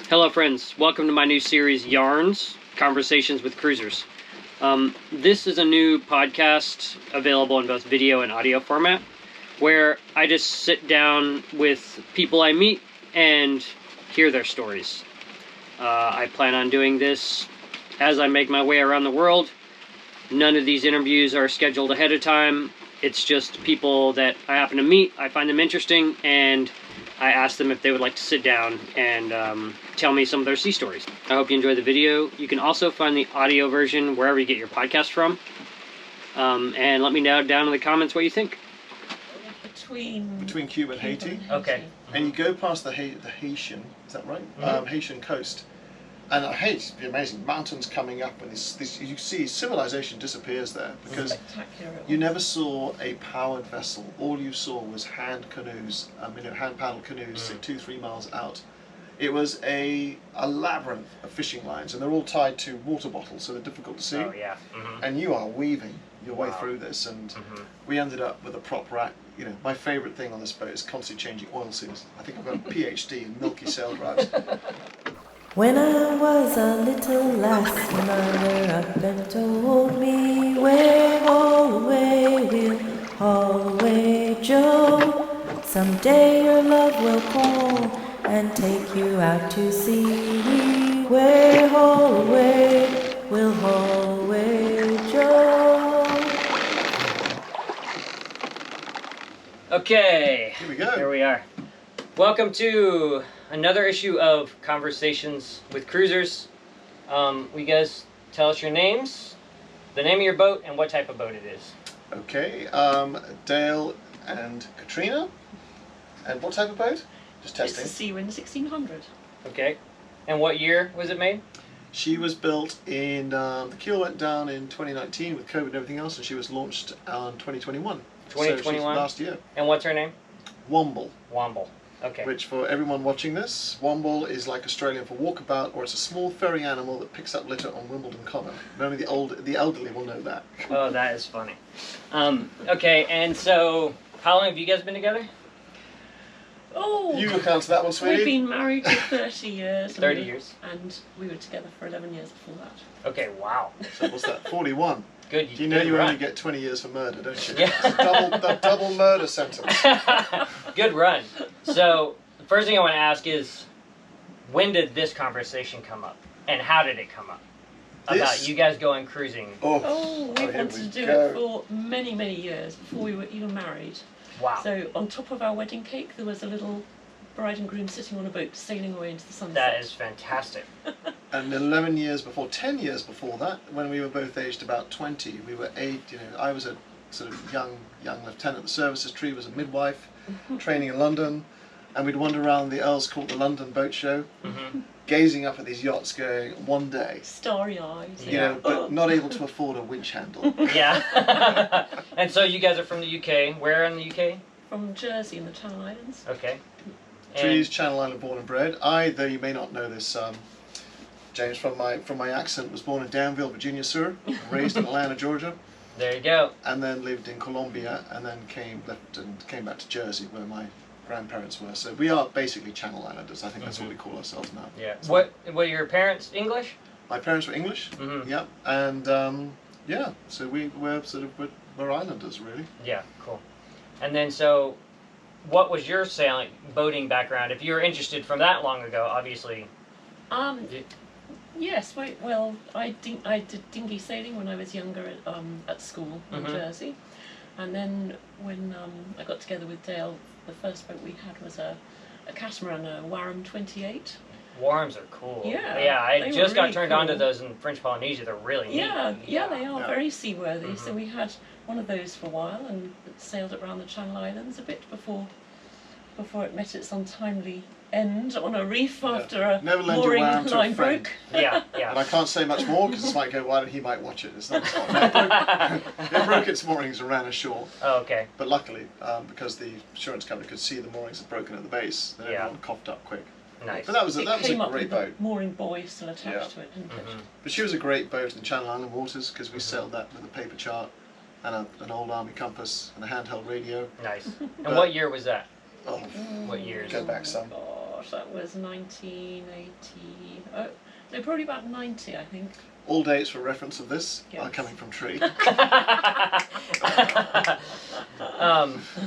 Hello friends, welcome to my new series, Yarns, Conversations with Cruisers. This is a new podcast available in both video and audio format, where I just sit down with people I meet and hear their stories. I plan on doing this as I make my way around the world. None of these interviews are scheduled ahead of time. It's just people that I happen to meet, I find them interesting, and I asked them if they would like to sit down and tell me some of their sea stories. I hope you enjoy the video. You can also find the audio version wherever you get your podcast from. And let me know down in the comments what you think. Between Cuba and Haiti. Okay. And you go past the Haitian, is that right? Mm-hmm. Haitian coast. And Haiti's amazing. Mountains coming up, and this you see civilization disappears there because you never saw a powered vessel. All you saw was hand canoes, hand paddle canoes, say 2-3 miles out. It was a labyrinth of fishing lines, and they're all tied to water bottles, so they're difficult to see. Oh yeah. Mm-hmm. And you are weaving your way through this, and we ended up with a prop rack. You know, my favourite thing on this boat is constantly changing oil seals. I think I've got a PhD in milky sail drives. When I was a little lass, mother up and told me, "Where haul away, we'll haul away, Joe. Someday your love will call and take you out to sea. Where haul away, we'll haul away, Joe." Okay. Here we go. Here we are. Welcome to another issue of Conversations with Cruisers. Will you guys tell us your names, the name of your boat, and what type of boat it is? Okay, Dale and Katrina. And what type of boat? Just testing. It's a Seawind 1600. Okay. And what year was it made? She was built in, the keel went down in 2019 with COVID and everything else, and she was launched in 2021. 2021? So last year. And what's her name? Womble. Womble. Okay. Which, for everyone watching this, Womble is like Australian for walkabout, or it's a small ferry animal that picks up litter on Wimbledon Common. Only the elderly will know that. Oh, that is funny. Okay, and so, how long have you guys been together? Oh, You look answer that one, sweetie. we've been married for 30 years. 30 years. And we were together for 11 years before that. Okay, wow. So what's that, 41? Good. Do you know you run. only get 20 years for murder, don't you? Yeah. It's a double murder sentence. Good run. So, the first thing I want to ask is, when did this conversation come up? And how did it come up? About you guys going cruising. Oh, we here wanted we to do go. it for many, many years before we were even married. Wow. So on top of our wedding cake, there was a little bride and groom sitting on a boat sailing away into the sunset. That is fantastic. And 10 years before that, when we were both aged about 20, we were I was a sort of young lieutenant at the services. Tree was a midwife, training in London, and we'd wander around the Earl's Court, the London boat show, gazing up at these yachts going, one day, starry eyes. you know, but not able to afford a winch handle. Yeah. And so you guys are from the UK. Where in the UK? From Jersey in the Channel Islands. Okay. Tree's Channel Island born and bred. I, though you may not know this, James, from my accent, was born in Danville, Virginia, sir, raised in Atlanta, Georgia, There you go. and then lived in Colombia, and then came back to Jersey, where my grandparents were. So we are basically Channel Islanders. I think that's what we call ourselves now. Yeah. What were your parents English? My parents were English. Yeah, and yeah, so we're islanders, really. Yeah, cool. And then so, what was your boating background? If you were interested from that long ago, obviously. Yes, well, I did dinghy sailing when I was younger at school in Jersey, and then when I got together with Dale, the first boat we had was a Catamaran, a Warham 28. Warms are cool. Yeah, Yeah, I just got really turned on to those in French Polynesia. They're really neat. Yeah, they are very seaworthy. So we had one of those for a while and sailed it around the Channel Islands a bit before it met its untimely end on a reef after a Never lend your mooring Warham to a line friend. broke. Yeah. And I can't say much more because this might go wide and he might watch it. It's not. It broke its moorings and ran ashore. Oh, okay. But luckily, because the insurance company could see the moorings had broken at the base, then everyone coughed up quick. Nice. But that was a Came up great with boat. a mooring buoy still attached to it, didn't it? But she was a great boat in the Channel Island waters because we sailed that with a paper chart and an old army compass and a handheld radio. Nice. And what year was that? Oh, What years? go back some. Gosh. gosh, that was 1980. Oh, no, probably about 90, I think. All dates for reference of this Yes. are coming from Tree.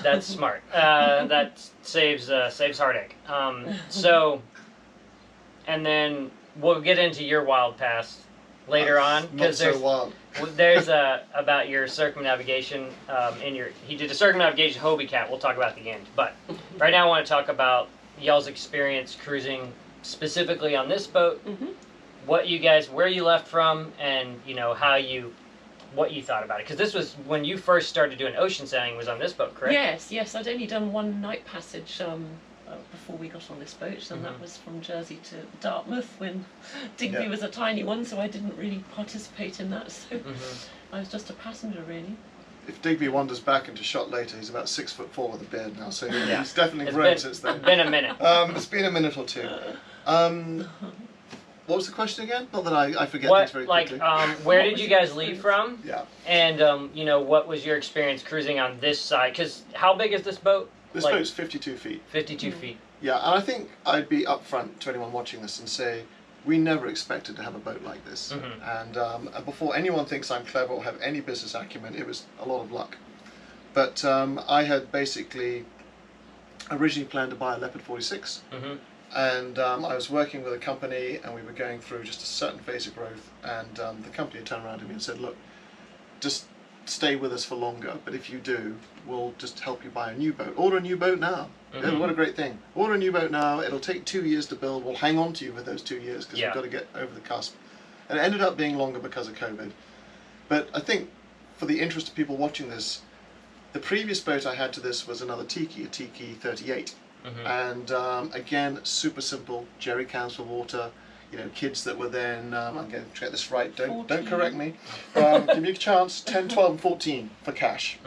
That's smart. That saves heartache. So, and then we'll get into your wild past later on, Not because so wild. there's about your circumnavigation he did a circumnavigation Hobie Cat. We'll talk about at the end, but right now I want to talk about y'all's experience cruising specifically on this boat. What you guys, where you left from, and what you thought about it, because this was when you first started doing ocean sailing, was on this boat, correct? Yes, I'd only done one night passage before we got on this boat, and that was from Jersey to Dartmouth when Digby was a tiny one, so I didn't really participate in that, so I was just a passenger really. If Digby wanders back into shot later, he's about 6'4" with a beard now, so he's definitely grown since then. It's been a minute. It's been a minute or two. What was the question again? Not that I forget things very quickly. Where did you guys leave from? Yeah. And what was your experience cruising on this side? Because how big is this boat? This boat's 52 feet. 52 feet. Yeah, and I think I'd be upfront to anyone watching this and say, we never expected to have a boat like this. And before anyone thinks I'm clever or have any business acumen, it was a lot of luck. But I had basically originally planned to buy a Leopard 46. And I was working with a company, and we were going through just a certain phase of growth, and the company had turned around to me and said, look, just stay with us for longer, but if you do, we'll just help you buy a new boat. Order a new boat now. Yeah, what a great thing. Order a new boat now, it'll take 2 years to build, we'll hang on to you for those 2 years, because we've got to get over the cusp. And it ended up being longer because of COVID. But I think, for the interest of people watching this, the previous boat I had to this was another Tiki, a Tiki 38. And again, super simple, jerry cans for water. Kids that were then, I'm going to get this right, don't correct me. Give me a chance, 10, 12 and 14 for cash.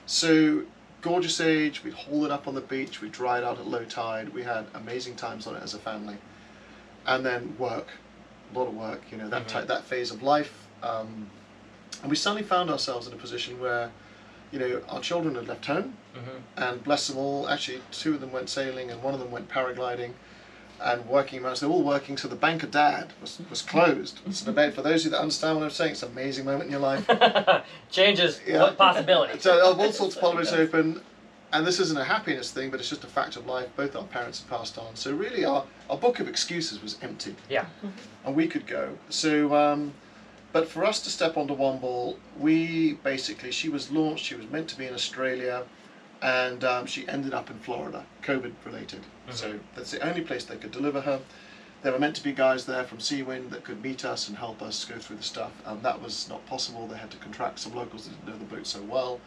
So, gorgeous age, we'd haul it up on the beach, we'd dry it out at low tide, we had amazing times on it as a family. And then work, a lot of work, that phase of life. And we suddenly found ourselves in a position where our children had left home, and bless them all, actually 2 of them went sailing and 1 of them went paragliding and working around, so they're all working, so the bank of dad was closed. So for those of you that understand what I'm saying, it's an amazing moment in your life. Changes what possibilities. So all sorts of possibilities open, and this isn't a happiness thing, but it's just a fact of life. Both our parents have passed on, so really our book of excuses was empty. Yeah. And we could go. So but for us to step onto Womble, she was launched, she was meant to be in Australia, and she ended up in Florida, COVID related. So that's the only place they could deliver her. There were meant to be guys there from Seawind that could meet us and help us go through the stuff, and that was not possible. They had to contract some locals that didn't know the boat so well.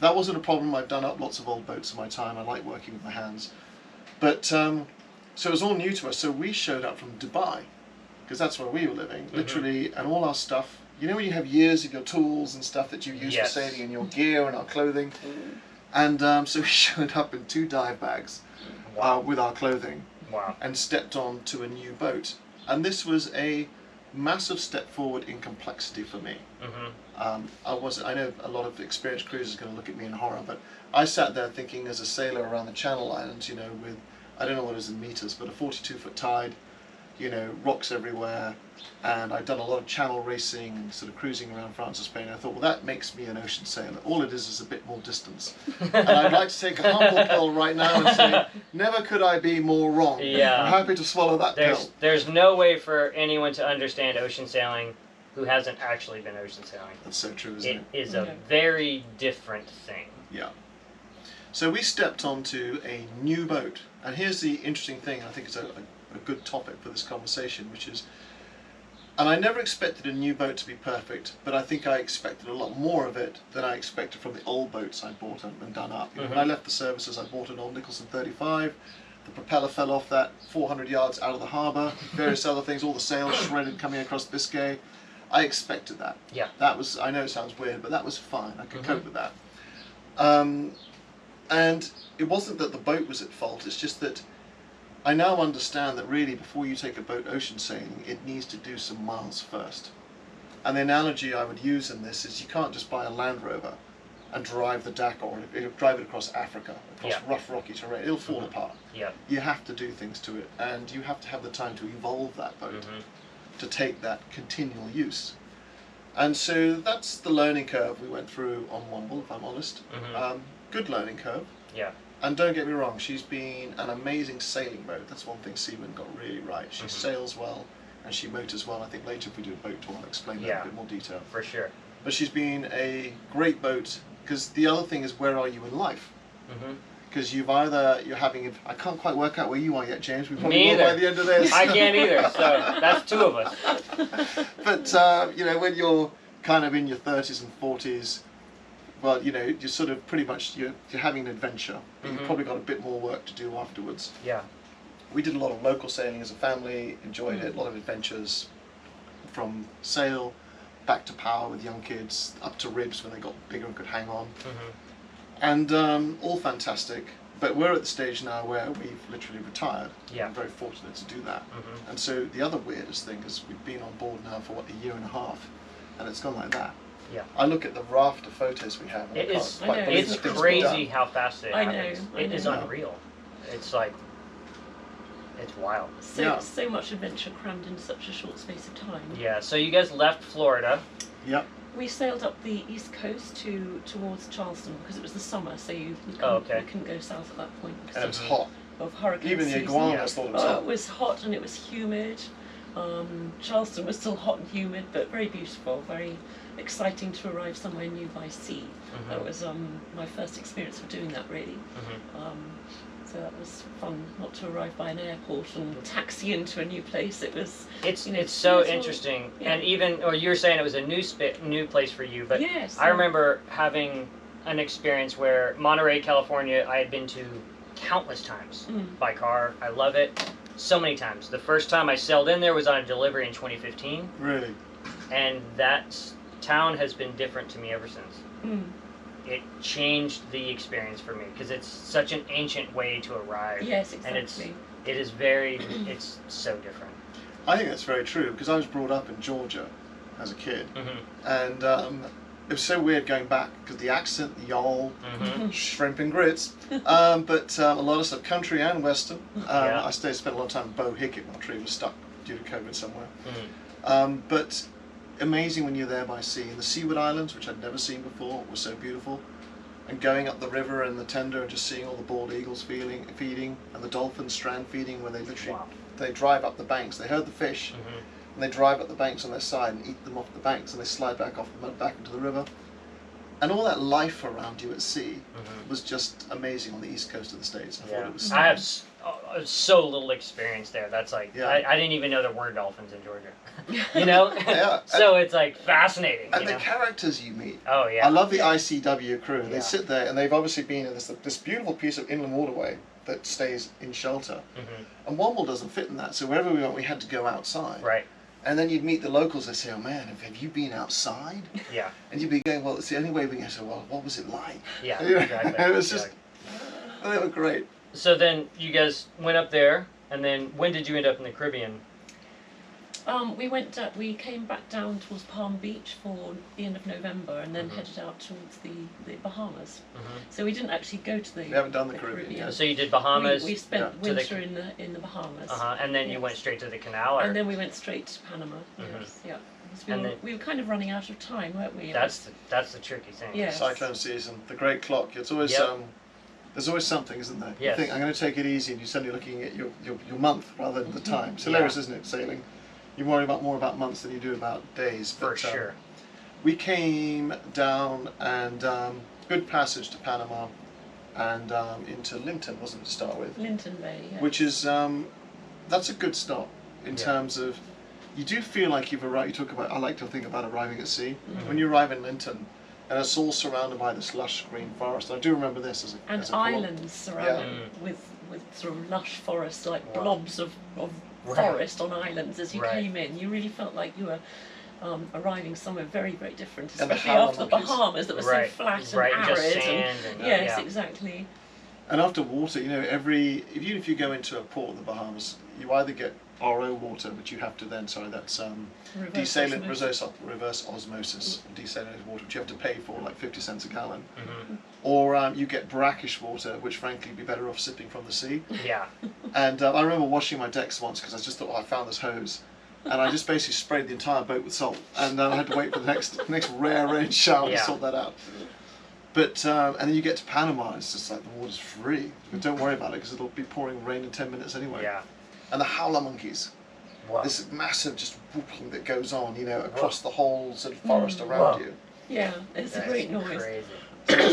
That wasn't a problem. I've done up lots of old boats in my time. I like working with my hands. But, so it was all new to us. So we showed up from Dubai, because that's where we were living, literally, and all our stuff. When you have years of your tools and stuff that you use for sailing, and your gear and our clothing. And so we showed up in 2 dive bags with our clothing and stepped on to a new boat. And this was a massive step forward in complexity for me. I know a lot of experienced cruisers are going to look at me in horror, but I sat there thinking as a sailor around the Channel Islands, with, I don't know what it is in meters, but a 42-foot tide, rocks everywhere, and I'd done a lot of channel racing and sort of cruising around France and Spain. I thought, well, that makes me an ocean sailor. All it is a bit more distance. And I'd like to take a humble pill right now and say, never could I be more wrong. Yeah. I'm happy to swallow that pill. There's no way for anyone to understand ocean sailing who hasn't actually been ocean sailing. That's so true, isn't it? It is a very different thing. Yeah. So we stepped onto a new boat. And here's the interesting thing, I think it's a good topic for this conversation, which is, and I never expected a new boat to be perfect, but I think I expected a lot more of it than I expected from the old boats I bought and done up. When I left the services, I bought an old Nicholson 35, the propeller fell off that 400 yards out of the harbour, various other things, all the sails shredded coming across Biscay. I expected that. Yeah. That was, I know it sounds weird, but that was fine, I could cope with that. And it wasn't that the boat was at fault, it's just that I now understand that really before you take a boat ocean sailing, it needs to do some miles first. And the analogy I would use in this is you can't just buy a Land Rover and drive the deck, or drive it across Africa, across rough rocky terrain, it'll fall apart. Yeah. You have to do things to it, and you have to have the time to evolve that boat to take that continual use. And so that's the learning curve we went through on Womble, if I'm honest. Good learning curve. Yeah. And don't get me wrong, she's been an amazing sailing boat. That's one thing Seawind got really right. She sails well, and she motors well. I think later if we do a boat tour, I'll explain that in a bit more detail. For sure. But she's been a great boat, because the other thing is, where are you in life? Because you're having, I can't quite work out where you are yet, James. We probably will by the end of this. I can't either, so that's two of us. But, you know, when you're kind of in your 30s and 40s, well, you know, you're sort of pretty much, you're having an adventure, but you've probably got a bit more work to do afterwards. Yeah. We did a lot of local sailing as a family, enjoyed it, a lot of adventures, from sail back to power with young kids, up to ribs when they got bigger and could hang on. And all fantastic, but we're at the stage now where we've literally retired. Yeah. I'm very fortunate to do that. And so the other weirdest thing is we've been on board now for, what, a year and a half, and it's gone like that. Yeah. I look at the raft of photos we have, and It's crazy how fast it happens. I know. It is unreal. It's like, it's wild. So much adventure crammed in such a short space of time. Yeah, so you guys left Florida. Yep. We sailed up the east coast towards Charleston because it was the summer, so you couldn't go south at that point. And it was hot. Of hurricane Even the season. iguanas thought it was hot. It was hot and it was humid. Charleston was still hot and humid, but very beautiful, very exciting to arrive somewhere new by sea. That was my first experience of doing that, really. So that was fun, not to arrive by an airport and taxi into a new place. It was. It's so interesting, and even, or you're saying it was a new place for you, but yes, I remember having an experience where Monterey, California, I had been to countless times by car. I love it so many times. The first time I sailed in there was on a delivery in 2015. Really? And that town has been different to me ever since. It changed the experience for me because it's such an ancient way to arrive. Yes, exactly. And it is very, it's so different. I think that's very true, because I was brought up in Georgia as a kid, and it was so weird going back because the accent, the y'all, shrimp and grits, but a lot of stuff, country and western. I spent a lot of time in Bow Hickett while Tree was stuck due to COVID somewhere. But amazing when you're there by sea. The Seawind Islands, which I'd never seen before, were so beautiful. And going up the river and the tender and just seeing all the bald eagles feeding, and the dolphins strand feeding, when they literally they drive up the banks. They herd the fish, and they drive up the banks on their side and eat them off the banks, and they slide back off the mud back into the river. And all that life around you at sea was just amazing on the east coast of the States. I thought it was. I have so little experience there. That's like, I didn't even know there were dolphins in Georgia. You know? So it's like fascinating. And the characters you meet. Oh, yeah. I love the ICW crew. They sit there, and they've obviously been in this beautiful piece of inland waterway that stays in shelter. And Womble doesn't fit in that, so wherever we went, we had to go outside. Right. And then you'd meet the locals. They say, "Oh man, have you been outside?" Yeah. And you'd be going, "Well, it's the only way we can." So, "Well, what was it like?" Yeah, exactly. It was just, they were great. So then you guys went up there, and then when did you end up in the Caribbean? We came back down towards Palm Beach for the end of November, and then headed out towards the Bahamas. So we didn't actually go to the. We haven't done the Caribbean yet. So you did Bahamas. We spent winter in the Bahamas. And then you went straight to the canal. Or? And then we went straight to Panama. Yes, yeah. We were kind of running out of time, weren't we? That's the tricky thing. Yes. Cyclone season, the great clock. It's always there's always something, isn't there? Yes. You think, I'm going to take it easy, and you're suddenly looking at your month rather than the time. It's hilarious, isn't it, sailing? You worry more about months than you do about days. For sure. We came down, and good passage to Panama, and into Linton, wasn't it, to start with? Linton Bay, yes. Which is, that's a good start in terms of, you do feel like you've arrived. You talk about, I like to think about arriving at sea. When you arrive in Linton, and it's all surrounded by this lush green forest. I do remember this as a islands surrounded with sort of lush forest, like blobs of forest on islands. As you came in, you really felt like you were arriving somewhere very, very different, especially after the Bahamas that was so flat and arid. Just sand yes, exactly. And after water, you know, even if you go into a port in the Bahamas, you either get RO water, which you have to then, reverse osmosis, desalinated water, which you have to pay for like 50 cents a gallon. Or you get brackish water, which frankly would be better off sipping from the sea. Yeah. And I remember washing my decks once because I just thought, oh, I found this hose. And I just basically sprayed the entire boat with salt. And I had to wait for the next rare rain shower to sort that out. But, and then you get to Panama, it's just like the water's free. But don't worry about it because it'll be pouring rain in 10 minutes anyway. Yeah. And the howler monkeys. Wow. This massive just whooping that goes on, you know, across the whole sort of forest around you. Yeah, it's a great noise. Crazy.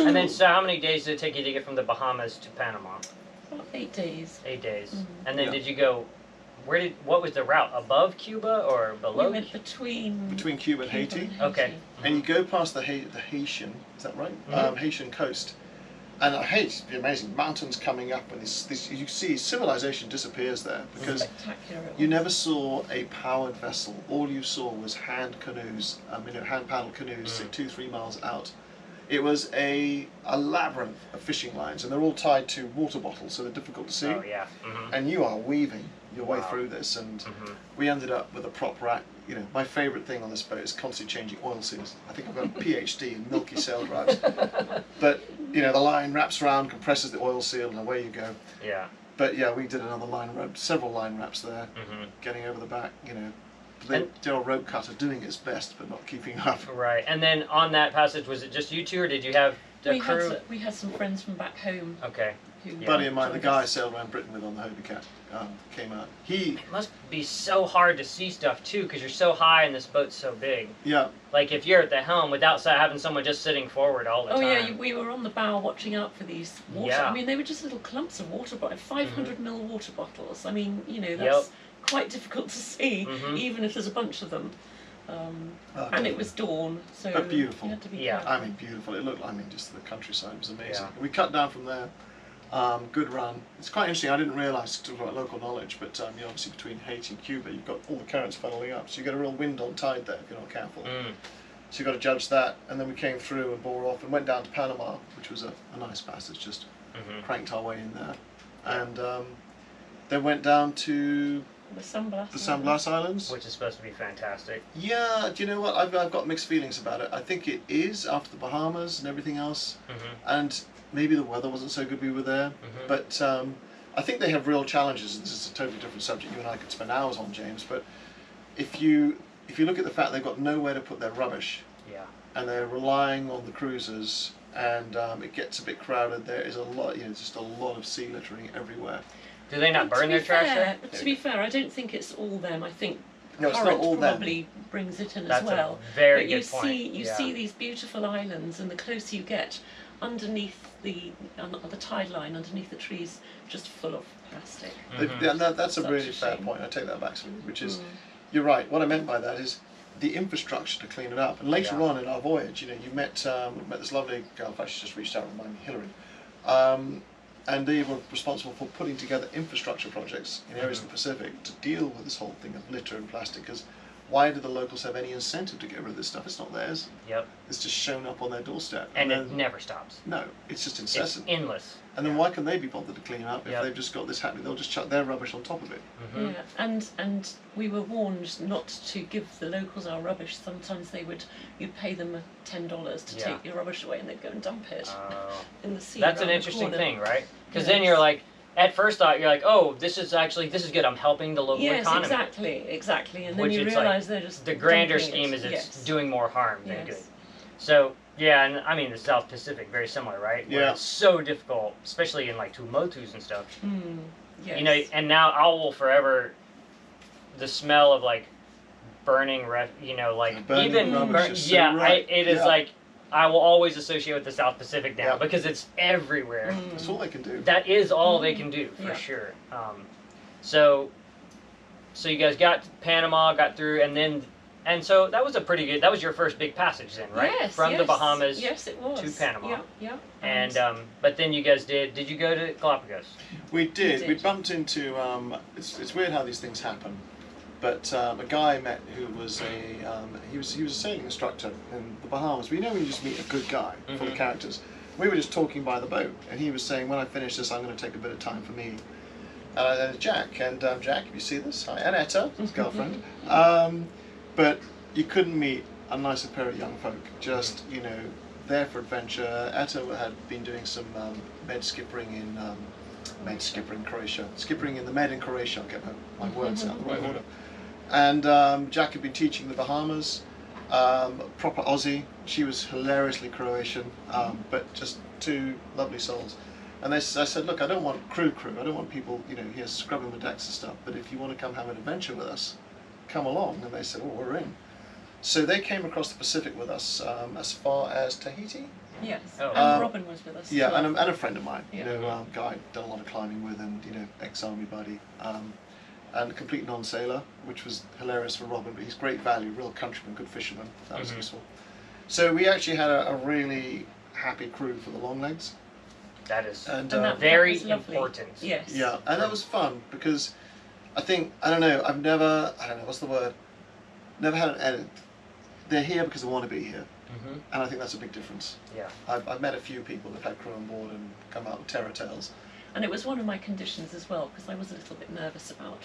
And then, so how many days did it take you to get from the Bahamas to Panama? About 8 days. 8 days. And then did you go, what was the route? Above Cuba or below? We went between Cuba and Haiti. Okay. And you go past the Haitian, is that right? Haitian coast. And Haiti's amazing. Mountains coming up, and you see civilization disappears there because you never saw a powered vessel. All you saw was hand canoes, hand paddle canoes, say 2-3 miles out. It was a labyrinth of fishing lines, and they're all tied to water bottles, so they're difficult to see. Oh yeah. And you are weaving your way through this, and we ended up with a prop rack. You know, my favourite thing on this boat is constantly changing oil seals. I think I've got a PhD in milky sail drives. But, you know, the line wraps around, compresses the oil seal, and away you go. Yeah. But yeah, we did another line wrap, several line wraps there, getting over the back, you know. The old rope cutter doing its best, but not keeping up. Right. And then on that passage, was it just you two, or did you have the crew? We had some friends from back home. Okay. Buddy of mine, the guy I sailed around Britain with on the Hobie Cat, came out. It must be so hard to see stuff too, because you're so high and this boat's so big. Yeah. Like if you're at the helm without having someone just sitting forward all the time. Oh yeah, we were on the bow watching out for these water. Yeah. I mean, they were just little clumps of water, 500 ml water bottles. I mean, you know, that's quite difficult to see, even if there's a bunch of them. And it was dawn, so but beautiful. You had to be careful. I mean, beautiful. It looked. I mean, just the countryside was amazing. Yeah. We cut down from there. Good run. It's quite interesting. I didn't realise, to about local knowledge, but you know, obviously between Haiti and Cuba, you've got all the currents funneling up, so you get a real wind on tide there if you're not careful. So you've got to judge that. And then we came through and bore off and went down to Panama, which was a nice passage. Just cranked our way in there, and then went down to the San Blas Islands, which is supposed to be fantastic. Yeah, do you know what? I've got mixed feelings about it. I think it is after the Bahamas and everything else, and maybe the weather wasn't so good we were there, but I think they have real challenges. This is a totally different subject you and I could spend hours on, James, but if you look at the fact they've got nowhere to put their rubbish, and they're relying on the cruisers, and it gets a bit crowded, there is a lot, you know, just a lot of sea littering everywhere. Do they not burn their trash there? To be fair, I don't think it's all them. I think no, it's not all probably brings it in That's as well. A very but good point. You see these beautiful islands, and the closer you get, underneath on the tide line, underneath the trees, just full of plastic. That's a really fair point. I take that back, which is, you're right. What I meant by that is the infrastructure to clean it up. And later on in our voyage, you know, you met this lovely girl. In fact, she just reached out and reminded me, Hillary. And they were responsible for putting together infrastructure projects in areas of the Pacific to deal with this whole thing of litter and plastic. Because why do the locals have any incentive to get rid of this stuff? It's not theirs. Yep. It's just shown up on their doorstep. And it never stops. No, it's just incessant. It's endless. And then why can they be bothered to clean up if they've just got this happening? They'll just chuck their rubbish on top of it. Yeah, and we were warned not to give the locals our rubbish. Sometimes you'd pay them $10 to take your rubbish away, and they'd go and dump it in the sea. That's an interesting thing, right? Because then you're like, at first thought, you're like, oh, this is good. I'm helping the local economy. Yes, exactly. And then you realise they're just the grander scheme is it's doing more harm than good. So. Yeah, and I mean the South Pacific, very similar, right? Where it's so difficult, especially in like Tuamotus and stuff. Yes. You know, and now I will forever, the smell of like burning, even it is like I will always associate with the South Pacific now because it's everywhere. That's all they can do. That is all they can do for sure. So you guys got to Panama, got through, and so that was that was your first big passage then, right? Yes, From the Bahamas it was. to Panama. Yeah. And but then you guys did you go to Galapagos? We did. We bumped into, it's weird how these things happen, but a guy I met who was he was a sailing instructor in the Bahamas. But you know when you just meet a good guy, full of characters, we were just talking by the boat, and he was saying, when I finish this, I'm going to take a bit of time for me. And Jack, Jack, if you see this, hi, and Etta, his girlfriend. But you couldn't meet a nicer pair of young folk, just, you know, there for adventure. Etta had been doing some med skippering in Croatia. Skippering in the Med in Croatia, I'll get my words out in the right order. And Jack had been teaching the Bahamas, proper Aussie. She was hilariously Croatian, but just two lovely souls. And I said, look, I don't want crew. I don't want people, you know, here scrubbing the decks and stuff. But if you want to come have an adventure with us, come along. And they said, oh, we're in. So they came across the Pacific with us as far as Tahiti. Yes, and Robin was with us. Yeah, as well. and a friend of mine, Yeah. you know, guy I'd done a lot of climbing with, and you know, ex-army buddy, and a complete non-sailor, which was hilarious for Robin. But he's great value, real countryman, good fisherman. That was useful. So we actually had a really happy crew for the long legs. That is that very was lovely. important. Yes. Yeah, and that was fun because I don't know, what's the word? Never had an edit. They're here because they want to be here. And I think that's a big difference. Yeah. I've met a few people that had crew on board and come out with terror tales. And it was one of my conditions as well, because I was a little bit nervous about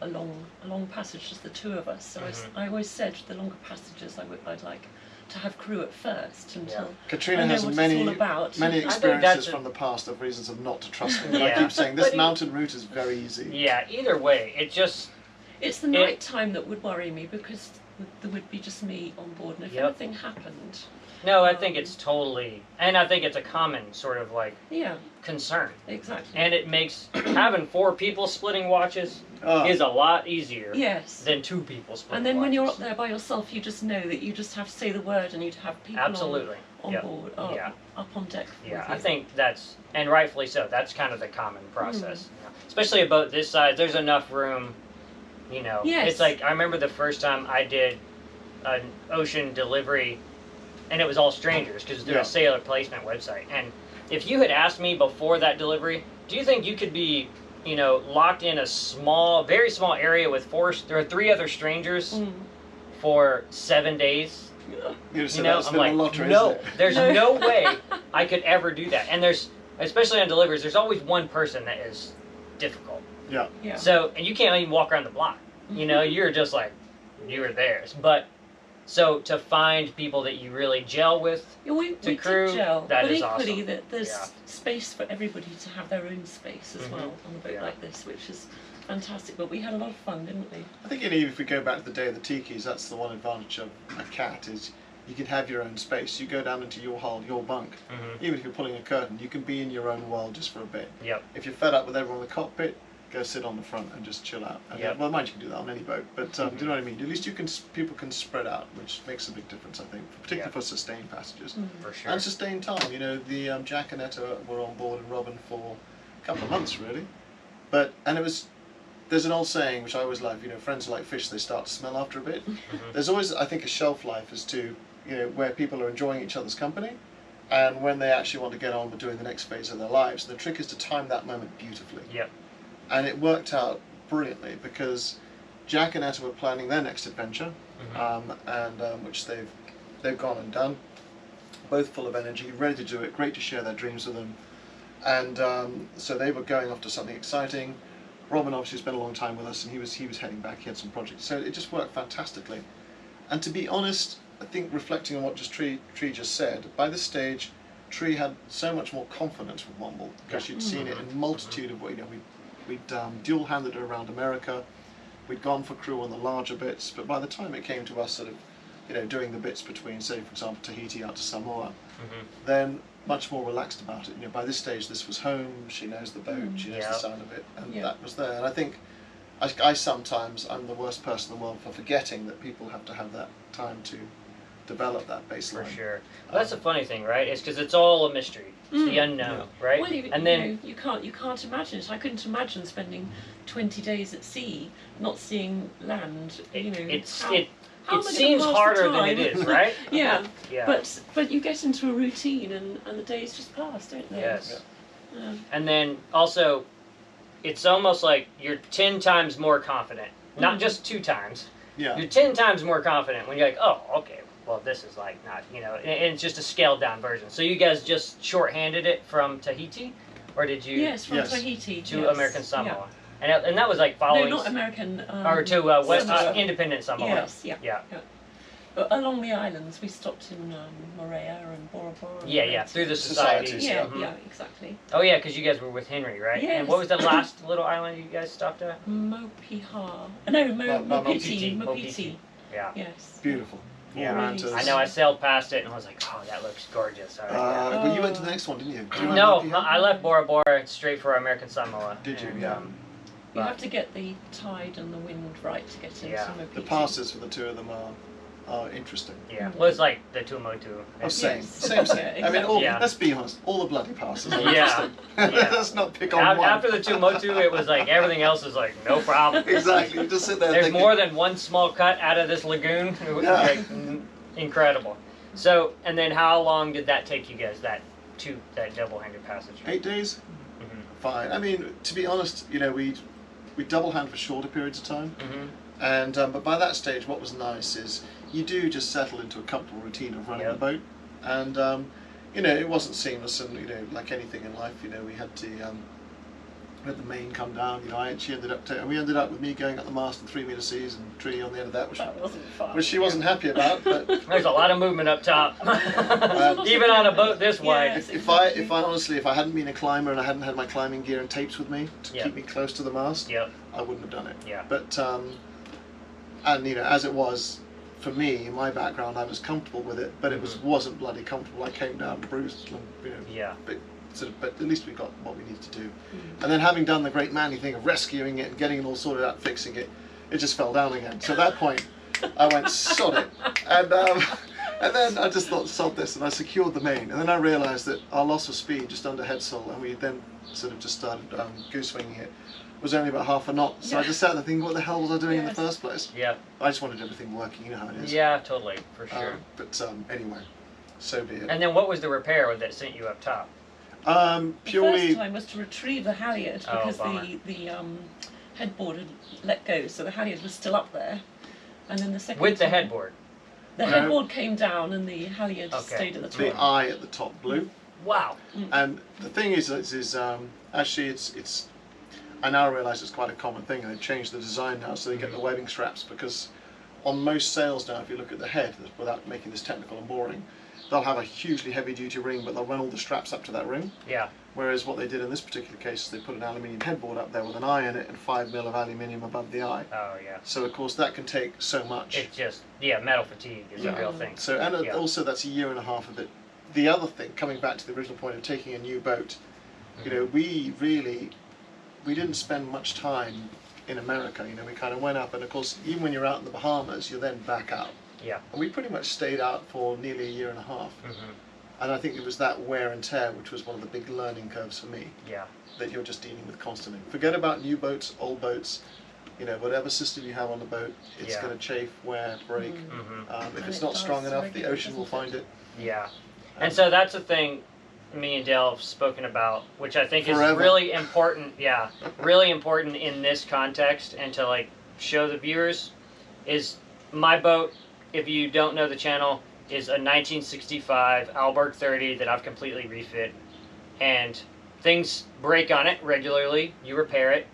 a long passage, just the two of us. So I always said the longer passages I'd like to have crew at first until Katrina I know has what many it's all about. experiences from the past of reasons of not to trust me. But I keep saying this mountain route is very easy. Yeah, either way, it's the night time that would worry me, because there would be just me on board, and if anything happened. No, I think it's totally, and I think it's a common sort of like concern. Exactly. And it makes having 4 people splitting watches is a lot easier than 2 people splitting And then watches. when you're up there by yourself, you just know that you just have to say the word, and you'd have people on board, up on deck with Yeah, you. I think that's, and rightfully so, that's kind of the common process. You know? Especially a boat this size, there's enough room, you know. It's like, I remember the first time I did an ocean delivery, and it was all strangers, because they're a sailor placement website. And if you had asked me before that delivery, do you think you could be, you know, locked in a small, very small area with 3 other strangers for 7 days? You know, I'm like, no, there's no way I could ever do that. And there's, especially on deliveries, there's always one person that is difficult. Yeah. So, and you can't even walk around the block. You know, you're just like, you were theirs. But, so to find people that you really gel with, we crew, did gel, that but is equally awesome. that there's space for everybody to have their own space as well on a boat like this, which is fantastic. But we had a lot of fun, didn't we? I think, you know, if we go back to the day of the tikis, that's the one advantage of a cat, is you can have your own space. You go down into your hull, your bunk. Even if you're pulling a curtain, you can be in your own world just for a bit. If you're fed up with everyone in the cockpit, go sit on the front and just chill out. And well, mind you can do that on any boat, but do you know what I mean? At least people can spread out, which makes a big difference, I think, particularly for sustained passages. For sure. And sustained time. You know, the Jack and Etta were on board, and Robin for a couple of months, really. And it was, there's an old saying, which I always love, you know, friends are like fish, they start to smell after a bit. There's always, I think, a shelf life as to, you know, where people are enjoying each other's company, and when they actually want to get on with doing the next phase of their lives. The trick is to time that moment beautifully. And it worked out brilliantly, because Jack and Etta were planning their next adventure, which they've gone and done, both full of energy, ready to do it, great to share their dreams with them. And so they were going off to something exciting. Robin obviously spent a long time with us, and he was heading back. He had some projects, so it just worked fantastically. And to be honest, I think reflecting on what Tree just said, by this stage, Tree had so much more confidence with Womble, because she'd seen it in a multitude of ways. You know, we'd dual-handed her around America. We'd gone for crew on the larger bits, but by the time it came to us sort of, you know, doing the bits between, say, for example, Tahiti out to Samoa, then much more relaxed about it. You know, by this stage, this was home. She knows the boat. She knows the sound of it, and that was there. And I think I sometimes, I'm the worst person in the world for forgetting that people have to have that time to develop that baseline. For sure. Well, that's the funny thing, right? It's because it's all a mystery. It's the unknown, right? Well, and then you know, you can't imagine it. I couldn't imagine spending 20 days at sea, not seeing land. You know, it how seems harder than it is, right? Yeah. But you get into a routine, and the days just pass, don't they? Yes. And then also, it's almost like you're 10 times more confident. Not just 2 times. You're 10 times more confident when you're like, oh, okay, well, this is like not, and it's just a scaled down version. So you guys just shorthanded it from Tahiti, or did you? Yes, from Tahiti to American Samoa, and that was like following. No, not American. Or to West independent Samoa. Yes, yeah. But along the islands, we stopped in Moorea and Bora Bora. Yeah, through the societies. Yeah, exactly. Oh yeah, because you guys were with Henry, right? Yes. And what was the last little island you guys stopped at? Mopiha. No, Mopiti. Mopiti. Yeah. Yes. Beautiful. Yeah, Really. I know. I sailed past it and I was like, "Oh, that looks gorgeous." But you went to the next one, didn't you? Do you No, remember? I left Bora Bora straight for American Samoa. Did you? And, Yeah. You have to get the tide and the wind right to get into Mopiti. The passes for the two of them are interesting. Yeah. Well, it's like the Tuamotu. Oh, same. Yeah, exactly. I mean, let's be honest, all the bloody passes are Yeah. interesting. Let's not pick on one. After the Tuamotu, it was like everything else is like no problem. Exactly. You just sit there There's thinking, more than one small cut out of this lagoon. It was Yeah. like, incredible. So, and then how long did that take you guys? That double-handed passage? 8 days? Mm-hmm. Fine. I mean, to be honest, we double hand for shorter periods of time. Mm-hmm. And but by that stage, what was nice is you do just settle into a comfortable routine of running the boat, and it wasn't seamless, and like anything in life, we had the main come down. She ended up we ended up with me going up the mast in 3-meter seas and tree on the end of that, wasn't fun. which she wasn't happy about. But there's a lot of movement up top, even on a boat this wide. Yes, if I hadn't been a climber and I hadn't had my climbing gear and tapes with me to keep me close to the mast, I wouldn't have done it. Yeah. But and as it was for me, in my background, I was comfortable with it, but it wasn't bloody comfortable. I came down bruised, and, but at least we got what we needed to do. And then having done the great manly thing of rescuing it and getting it all sorted out, fixing it, it just fell down again. So at that point, I went, sod it. And then I just thought, sod this, and I secured the main. And then I realised that our loss of speed just under headsail, and we then sort of just started goose winging it, was only about half a knot. So I just sat there thinking, what the hell was I doing in the first place? Yeah. I just wanted everything working, you know how it is. Yeah, totally, for sure. But anyway, so be it. And then what was the repair that sent you up top? Purely. The first time was to retrieve the halyard because the headboard had let go, so the halyard was still up there. And then the second With the time, headboard? The headboard came down and the halyard stayed at the top. The eye at the top blew. Wow. And the thing is actually it's I now realise it's quite a common thing, and they've changed the design now so they get the webbing straps, because on most sails now, if you look at the head, without making this technical and boring, they'll have a hugely heavy duty ring, but they'll run all the straps up to that ring. Yeah. Whereas what they did in this particular case is they put an aluminium headboard up there with an eye in it and 5 mil of aluminium above the eye. Oh yeah. So of course that can take so much. It's just metal fatigue is a real thing. So also that's a year and a half of it. The other thing, coming back to the original point of taking a new boat, we didn't spend much time in America. We kind of went up, and of course even when you're out in the Bahamas, you're then back out. Yeah. And we pretty much stayed out for nearly a year and a half. And I think it was that wear and tear which was one of the big learning curves for me. Yeah. That you're just dealing with constantly. Forget about new boats, old boats. Whatever system you have on the boat, it's going to chafe, wear, break. If it's not strong enough, the ocean will find it. Yeah. And so that's the thing me and Dale have spoken about, which I think is really important. Yeah, really important in this context, and to show the viewers, is my boat. If you don't know the channel, is a 1965 Alberg 30 that I've completely refit, and things break on it regularly. You repair it.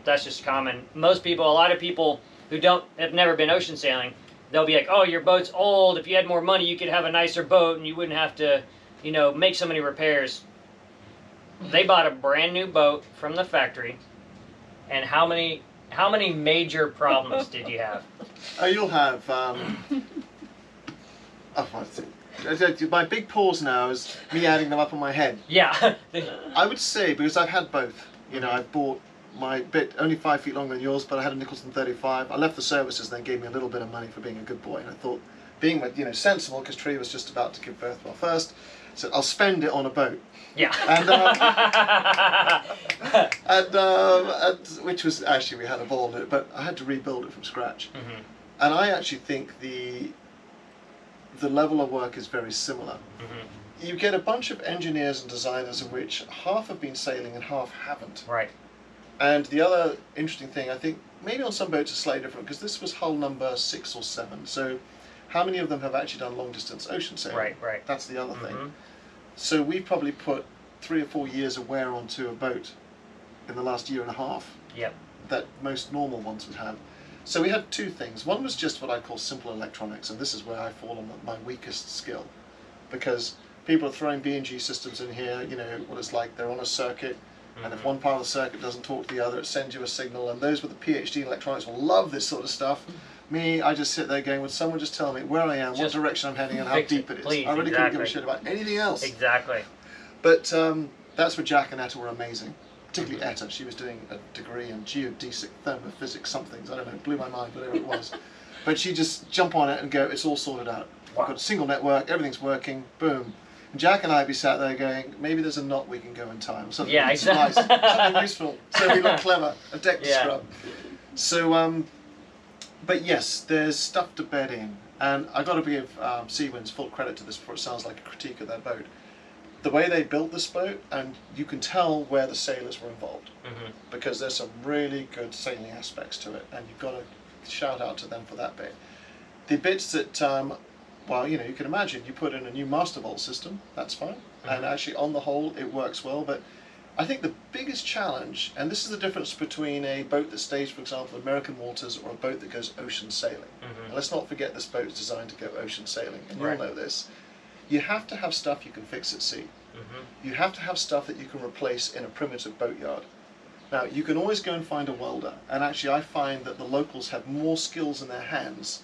That's just common. A lot of people who have never been ocean sailing, they'll be like, "Oh, your boat's old. If you had more money, you could have a nicer boat, and you wouldn't have to." Make so many repairs. They bought a brand new boat from the factory, and how many major problems did you have? You'll have. My big pause now is me adding them up on my head. Yeah. I would say, because I've had both. I've bought my bit only 5 feet longer than yours, but I had a Nicholson 35. I left the services, and they gave me a little bit of money for being a good boy, and I thought, being sensible, because Tree was just about to give birth to our first. So I'll spend it on a boat. Yeah. And which was actually, we had a ball in it, but I had to rebuild it from scratch. And I actually think the level of work is very similar. You get a bunch of engineers and designers of which half have been sailing and half haven't. Right. And the other interesting thing, I think maybe on some boats it's slightly different, because this was hull number 6 or 7. So how many of them have actually done long distance ocean sailing? Right. That's the other thing. So we've probably put 3 or 4 years of wear onto a boat in the last year and a half. Yep. That most normal ones would have. So we had two things. One was just what I call simple electronics, and this is where I fall on my weakest skill, because people are throwing B&G systems in here. You know what it's like. They're on a circuit, and if one part of the circuit doesn't talk to the other, it sends you a signal. And those with a PhD in electronics will love this sort of stuff. Me, I just sit there going, would someone just tell me where I am, what direction I'm heading, and how deep it is? Please, I really couldn't give a shit about anything else. Exactly. But that's where Jack and Etta were amazing. Particularly Etta, she was doing a degree in geodesic thermophysics somethings, I don't know, blew my mind, whatever it was. But she'd just jump on it and go, it's all sorted out. I've got a single network, everything's working, boom. And Jack and I would be sat there going, maybe there's a knot we can go in time, or something nice, something useful, so we look clever, a deck to scrub. So, but yes, there's stuff to bed in, and I've got to give Seawind's full credit to this before it sounds like a critique of their boat. The way they built this boat, and you can tell where the sailors were involved, because there's some really good sailing aspects to it, and you've got to shout out to them for that bit. The bits that, well, you know, you can imagine, you put in a new master vault system, that's fine, and actually on the whole it works well, but I think the biggest challenge, and this is the difference between a boat that stays, for example, in American waters, or a boat that goes ocean sailing. And let's not forget this boat is designed to go ocean sailing, and you'll know this. You have to have stuff you can fix at sea. You have to have stuff that you can replace in a primitive boatyard. Now, you can always go and find a welder, and actually I find that the locals have more skills in their hands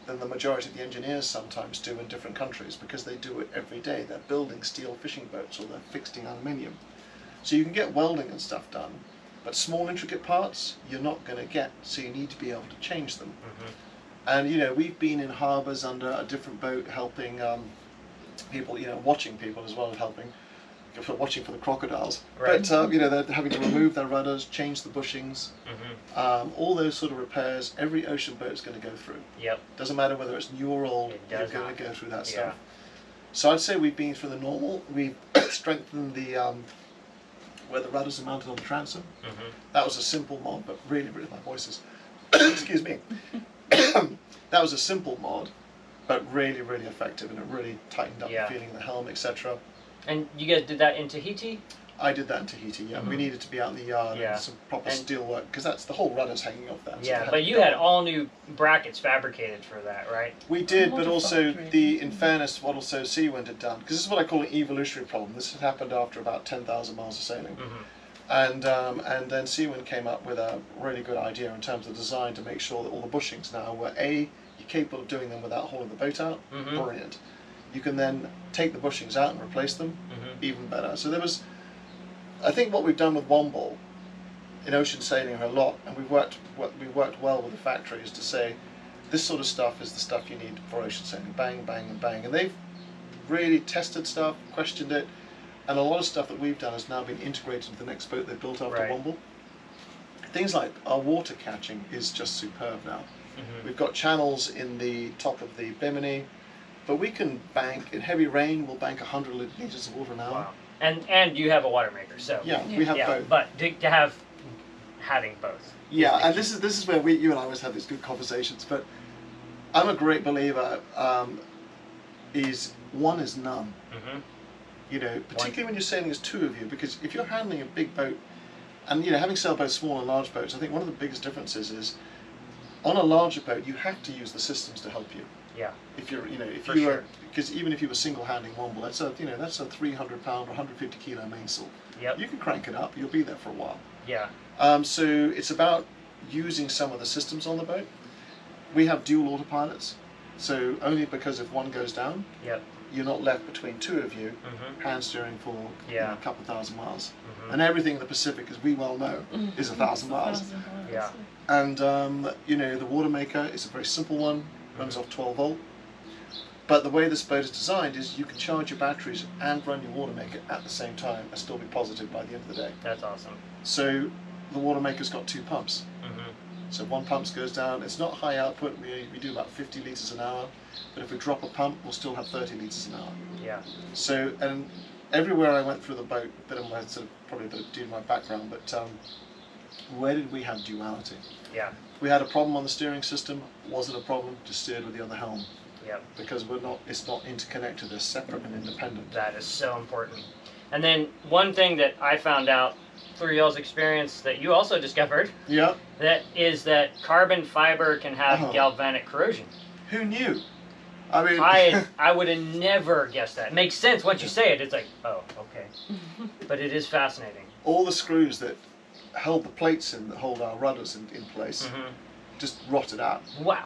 than the majority of the engineers sometimes do in different countries, because they do it every day. They're building steel fishing boats, or they're fixing aluminium. So you can get welding and stuff done, but small intricate parts you're not going to get, so you need to be able to change them. And you know, we've been in harbours under a different boat helping people, you know, watching people as well as helping, watching for the crocodiles. But you know, they're having to remove their rudders, change the bushings, all those sort of repairs. Every ocean boat is going to go through. Doesn't matter whether it's new or old, you're going to go through that stuff. So I'd say we've been through the normal. We've strengthened the where the rudders are mounted on the transom. That was a simple mod, but really, my voice is excuse me. That was a simple mod, but really, really effective, and it really tightened up the feeling of the helm, etc. And you guys did that in Tahiti? I did that in Tahiti, yeah. We needed to be out in the yard and some proper steel work, because that's the whole rudder's hanging off that. Yeah, so but you had all new brackets fabricated for that, right? We did, but also in fairness, what also Seawind had done, because this is what I call an evolutionary problem. This had happened after about 10,000 miles of sailing. And then Seawind came up with a really good idea in terms of design to make sure that all the bushings now were you're capable of doing them without hauling the boat out. Brilliant. You can then take the bushings out and replace them. Even better. So there was, I think what we've done with Womble in ocean sailing a lot, and we've worked well with the factories to say this sort of stuff is the stuff you need for ocean sailing. Bang, bang, and bang. And they've really tested stuff, questioned it, and a lot of stuff that we've done has now been integrated into the next boat they built after Womble. Things like our water catching is just superb now. We've got channels in the top of the bimini, but we can bank, in heavy rain, we'll bank 100 litres of water an hour. Wow. And you have a water maker, so we have both. But to having both. Yeah, and this is where you and I always have these good conversations. But I'm a great believer. One is none. You know, particularly when you're sailing as two of you, because if you're handling a big boat, and you know, having sailed both small and large boats, I think one of the biggest differences is on a larger boat you have to use the systems to help you. If you're, you know, if you were, because even if you were single-handling Womble, that's a 300 pound or 150 kilo mainsail. You can crank it up. You'll be there for a while. So it's about using some of the systems on the boat. We have dual autopilots, so only because if one goes down, you're not left between two of you, hand steering for you know, a couple of thousand miles. And everything in the Pacific, as we well know, is 1,000 miles. And you know, the water maker is a very simple one, runs off 12 volt. But the way this boat is designed is you can charge your batteries and run your water maker at the same time and still be positive by the end of the day. That's awesome. So the water maker's got 2 pumps. So one pump goes down. It's not high output. We do about 50 litres an hour. But if we drop a pump, we'll still have 30 litres an hour. So, and everywhere I went through the boat, a bit of my probably a bit of due to my background, but where did we have duality? We had a problem on the steering system. Was it a problem? Just steered with the other helm. Yep. Because it's not interconnected, they're separate and independent. That is so important. And then one thing that I found out through y'all's experience that you also discovered, Yeah. that is that carbon fiber can have galvanic corrosion. Who knew? I mean, I would have never guessed that. It makes sense once you say it. It's like, oh, okay. But it is fascinating. all the screws that held the plates in that hold our rudders in place just rotted out. Wow.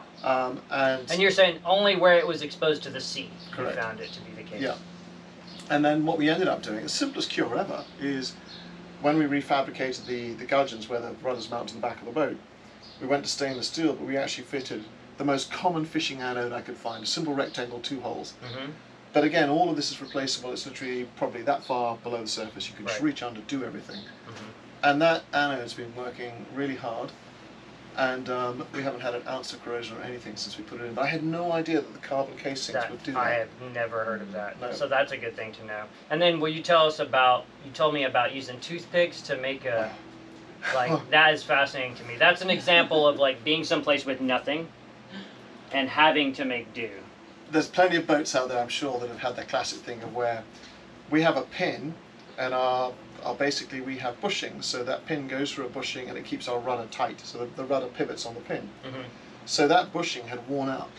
And you're saying only where it was exposed to the sea Correct. you found it to be the case. Yeah. And then what we ended up doing, the simplest cure ever, is when we refabricated the gudgeons where the rudders mount to the back of the boat, we went to stainless steel, but we actually fitted the most common fishing anode I could find, a simple rectangle, 2 holes. But again, all of this is replaceable. It's literally probably that far below the surface. You can just reach under, do everything. And that anode's been working really hard, and we haven't had an ounce of corrosion or anything since we put it in. But I had no idea that the carbon casings would do that. I have never heard of that. No. So that's a good thing to know. And then will you tell us about, you told me about using toothpicks to make a, like, that is fascinating to me. That's an example of like being someplace with nothing and having to make do. There's plenty of boats out there, I'm sure, that have had that classic thing of where we have a pin, and our basically we have bushings, so that pin goes through a bushing and it keeps our rudder tight, so the rudder pivots on the pin. So that bushing had worn out,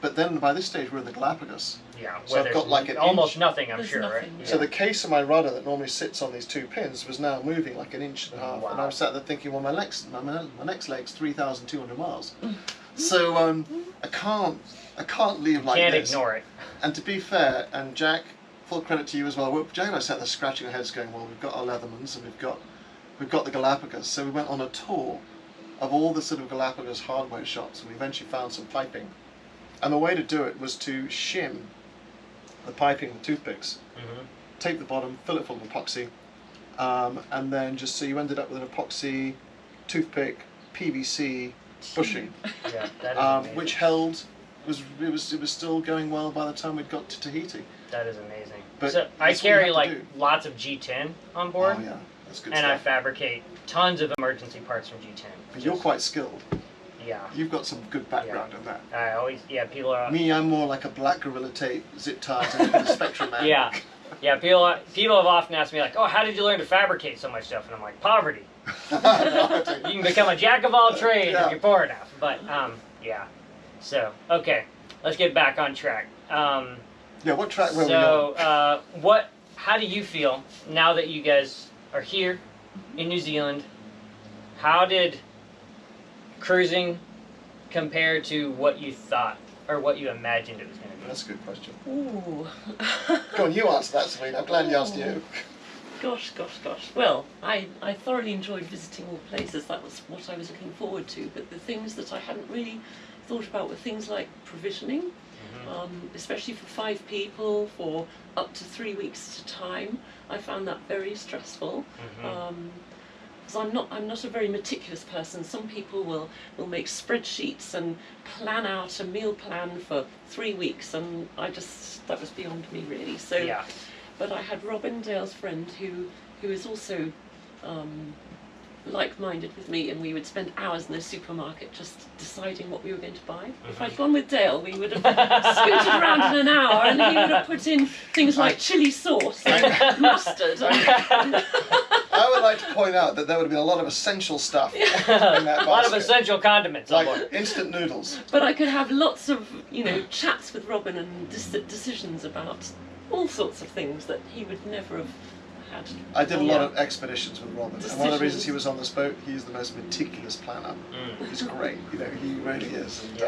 but then by this stage we're in the Galapagos. Yeah, so I've got like an almost inch. nothing, I'm There's sure, nothing, right? So the case of my rudder that normally sits on these 2 pins was now moving like an inch and a half, and I was sat there thinking, well, my next leg's 3,200 miles. So I can't leave like Can't this. ignore it. And to be fair, and Jack, full credit to you as well. Jack and I sat there scratching our heads, going, "Well, we've got our Leathermans and we've got the Galapagos." So we went on a tour of all the sort of Galapagos hardware shops, and we eventually found some piping. And the way to do it was to shim the piping with toothpicks, tape the bottom, fill it full of epoxy, and then just so you ended up with an epoxy toothpick PVC bushing, Yeah, that is amazing. which held. It was still going well by the time we'd got to Tahiti. That is amazing. But so I that's what you carry have to like do. lots of G10 on board, Oh yeah, that's good and I stuff. fabricate tons of emergency parts from G10. But you're quite skilled. Yeah. You've got some good background in that. I always, people are. Me, I'm more like a black Gorilla Tape, zip ties, and a Spectrum man. Yeah. People have often asked me like, oh, how did you learn to fabricate so much stuff? And I'm like, poverty. You can become a jack of all trades if you're poor enough. But yeah. So okay, let's get back on track. Yeah, what track were we on? So how do you feel now that you guys are here in New Zealand? How did cruising compare to what you thought or what you imagined it was going to be? That's a good question. Ooh. Go on, you answer that, Seawind. I'm glad you asked you. Gosh. Well, I thoroughly enjoyed visiting all places. That was what I was looking forward to. But the things that I hadn't really thought about were things like provisioning, especially for 5 people for up to 3 weeks at a time. I found that very stressful. Because I'm not a very meticulous person. Some people will make spreadsheets and plan out a meal plan for 3 weeks, and that was beyond me really. So, Yeah. But I had Robin, Dale's friend, who is also like-minded with me, and we would spend hours in the supermarket just deciding what we were going to buy. If I'd gone with Dale, we would have scooted around in an hour, and he would have put in things like chili sauce and mustard. I would like to point out that there would have been a lot of essential stuff in that basket. A lot of essential condiments on board. Like instant noodles. But I could have lots of, chats with Robin and decisions about all sorts of things that he would never have had. I did a lot of expeditions with Robin, and one of the reasons he was on this boat, he's the most meticulous planner. He's great, he really is. And,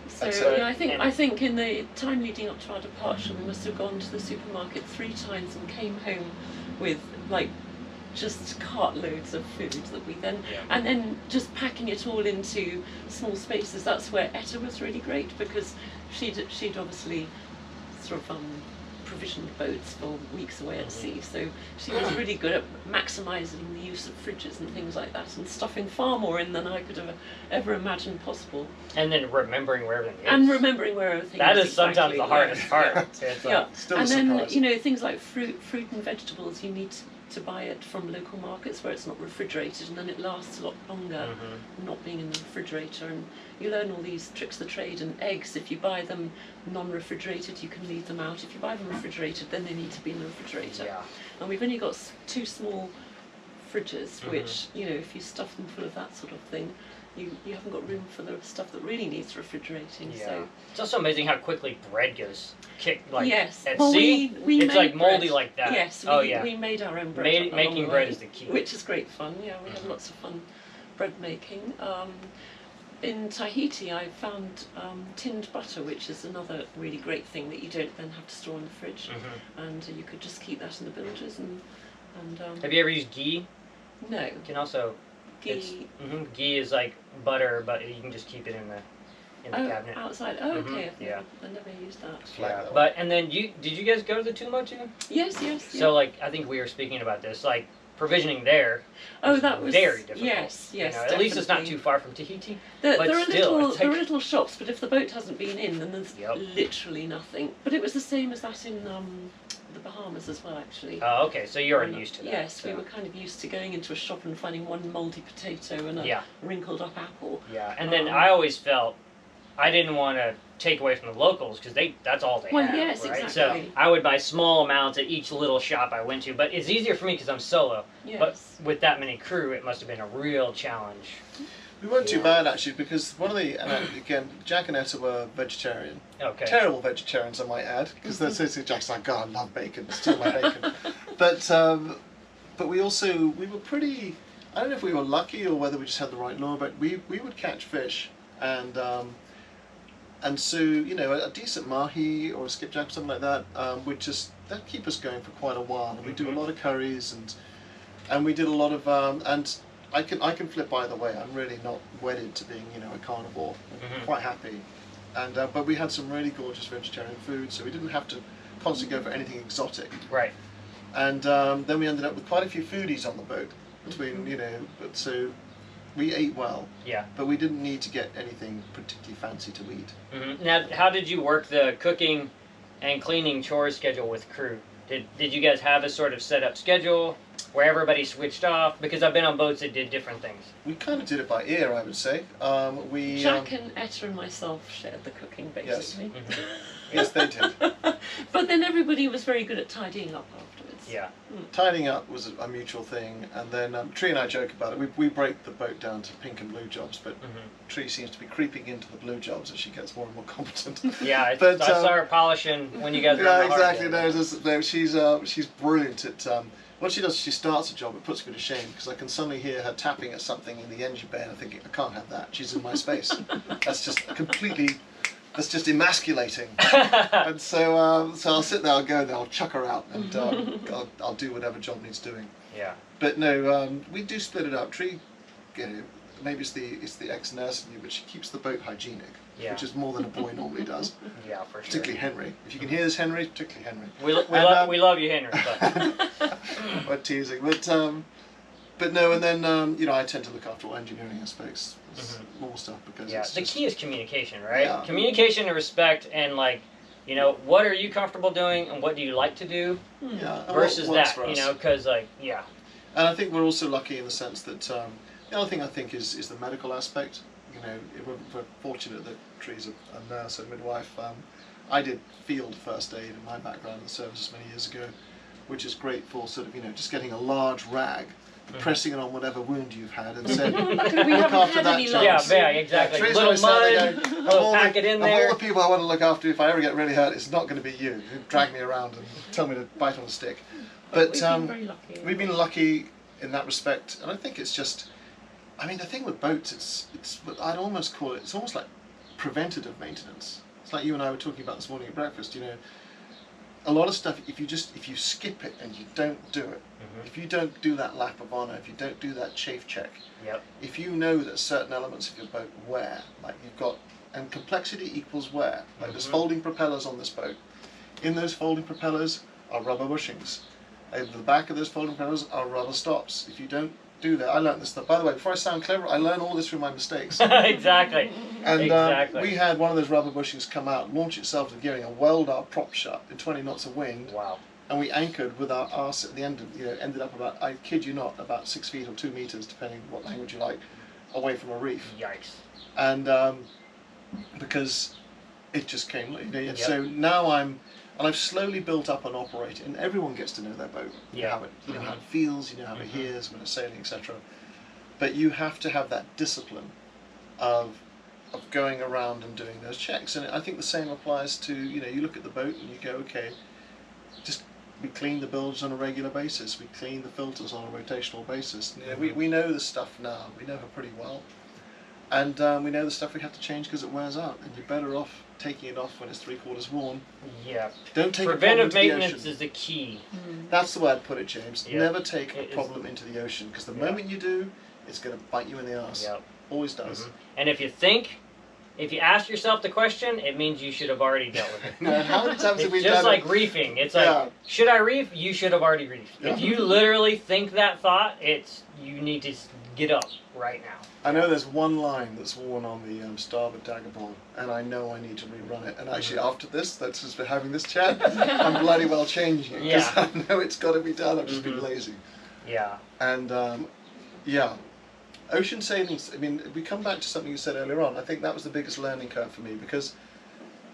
So yeah, I think in the time leading up to our departure, we must have gone to the supermarket 3 times and came home with like just cartloads of food that we then and then just packing it all into small spaces. That's where Etta was really great, because she'd obviously sort of provisioned boats for weeks away at sea, so she was really good at maximising the use of fridges and things like that, and stuffing far more in than I could have ever imagined possible. And then remembering where everything is. And remembering where everything that is. is sometimes exactly, the hardest part. It's yeah. Still And a then surprise. things like fruit and vegetables, you need to buy it from local markets where it's not refrigerated, and then it lasts a lot longer, not being in the refrigerator. And you learn all these tricks of the trade. And eggs, if you buy them non-refrigerated, you can leave them out. If you buy them refrigerated, then they need to be in the refrigerator. Yeah. And we've only got 2 small fridges, which, you know, if you stuff them full of that sort of thing, you haven't got room for the stuff that really needs refrigerating. Yeah. So It's also amazing how quickly bread goes like yes, at well, sea. we It's made like moldy bread. like that. Yes, we made our own bread. Making bread is the key. Which is great fun. Yeah, we had lots of fun bread making. In Tahiti, I found tinned butter, which is another really great thing that you don't then have to store in the fridge, and you could just keep that in the bilges. And Have you ever used ghee? no, You can also ghee. ghee is like butter, but you can just keep it in the cabinet. Outside. Oh, okay. Yeah. I never used that. Yeah, but and then did you guys go to the Tumo too? Yes, yes. So like I think we were speaking about this, like provisioning there. Oh, that was very difficult. Yes, yes. You know, at least it's not definitely. too far from Tahiti. There but are still, little, it's there are like- little shops, but if the boat hasn't been in, then there's Yep. literally nothing. But it was the same as that in the Bahamas as well, actually. Oh, okay. So you're already used to that. Yes, so. we were kind of used to going into a shop and finding one mouldy potato and a wrinkled up apple. Yeah, and then I always felt I didn't want to take away from the locals because that's all they Well, have, yes, right? exactly. So I would buy small amounts at each little shop I went to, but it's easier for me because I'm solo. Yes. But with that many crew, it must have been a real challenge. We weren't too bad actually, because one of the again, Jack and Etta were vegetarian. Okay. Terrible vegetarians, I might add, because they're so Jack's like, God, I love bacon, still my bacon. But we were pretty. I don't know if we were lucky or whether we just had the right lure, but we would catch fish, and so you know, a decent mahi or a skipjack or something like that that'd keep us going for quite a while. And we do a lot of curries, and we did a lot of and I can flip either way. I'm really not wedded to being, you know, a carnivore. I'm quite happy, and but we had some really gorgeous vegetarian food, so we didn't have to constantly go for anything exotic. Right. And then we ended up with quite a few foodies on the boat between, you know, but so we ate well. Yeah. But we didn't need to get anything particularly fancy to eat. Now, how did you work the cooking and cleaning chores schedule with crew? Did you guys have a sort of set up schedule where everybody switched off? Because I've been on boats that did different things. We kind of did it by ear, I would say. Jack and Etta and myself shared the cooking, basically. Yes, they did. But then everybody was very good at tidying up afterwards. Yeah. Tidying up was a mutual thing, and then Tree and I joke about it. We break the boat down to pink and blue jobs, but Tree seems to be creeping into the blue jobs as she gets more and more competent. Yeah, I But, saw her polishing when you guys were on yeah, the hard exactly. day. No, she's brilliant at. What she does, she starts a job. It puts me to shame because I can suddenly hear her tapping at something in the engine bay, and I'm thinking, I can't have that. She's in my space. That's just completely. That's just emasculating. And so I'll sit there, I'll go there, I'll chuck her out, and I'll do whatever job needs doing. Yeah. But no, we do split it up. Tree, you know, maybe it's the ex-nurse in you, but she keeps the boat hygienic, which is more than a boy normally does. Yeah, for sure. Particularly Henry. If you can hear this, Henry, particularly Henry. We love you, Henry. But. We're teasing, but no, and then you know, I tend to look after all engineering aspects, more stuff because it's the just, key is communication, right? Yeah. Communication and respect, and like, you know, what are you comfortable doing and what do you like to do and versus what works that, for you us. know, because like, And I think we're also lucky in the sense that the other thing I think is the medical aspect. You know, we're fortunate that Tree's a nurse and midwife. I did field first aid in my background in the services many years ago, which is great for sort of, you know, just getting a large rag, pressing it on whatever wound you've had, and saying, look after that. yeah, exactly. Tree's Little always saying, mud, they go, little packet in there. Of all the people I want to look after, if I ever get really hurt, it's not going to be you. You drag me around and tell me to bite on a stick. But we've been very lucky. We've been lucky in that respect, and I think it's just, I mean, the thing with boats, it's I'd almost call it, it's almost like preventative maintenance. It's like you and I were talking about this morning at breakfast, you know, a lot of stuff, if you skip it and you don't do it, if you don't do that lap of honour, if you don't do that chafe check, if you know that certain elements of your boat wear, like you've got, and complexity equals wear, like there's folding propellers on this boat, in those folding propellers are rubber bushings, over the back of those folding propellers are rubber stops. If you don't do that, I learned this stuff, by the way, before I sound clever, I learn all this through my mistakes. Exactly. And we had one of those rubber bushings come out, launch itself to gearing, and weld our prop shut in 20 knots of wind. Wow. and we anchored with our arse at the end. Ended up about, I kid you not, about 6 feet or 2 meters, depending what language you like, away from a reef. Yikes. And because it just came, and so now I've slowly built up and operated, and everyone gets to know their boat. You know how it feels, you know how it hears when it's sailing, etc. But you have to have that discipline of going around and doing those checks, and I think the same applies to, you look at the boat and you go, okay, we clean the bilges on a regular basis, we clean the filters on a rotational basis. We know the stuff now, we know her pretty well, and we know the stuff we have to change because it wears out, and you're better off taking it off when it's 3/4 worn. Yeah. Don't take preventive a problem into maintenance the ocean. is the key. That's the way I'd put it, James. Yep. Never take a problem into the ocean, because the Yep. moment you do, it's going to bite you in the ass. Yep. Always does. And if you ask yourself the question, it means you should have already dealt with it. No, how many times have we It's done just like it? reefing. It's like, should I reef? You should have already reefed. Yeah. If you literally think that thought, you need to get up right now. I know there's one line that's worn on the starboard dagger board, and I know I need to rerun it. And actually, after this, that's just for having this chat, I'm bloody well changing it, because I know it's got to be done. I've just been lazy. Yeah. And ocean sailing, I mean, we come back to something you said earlier on. I think that was the biggest learning curve for me, because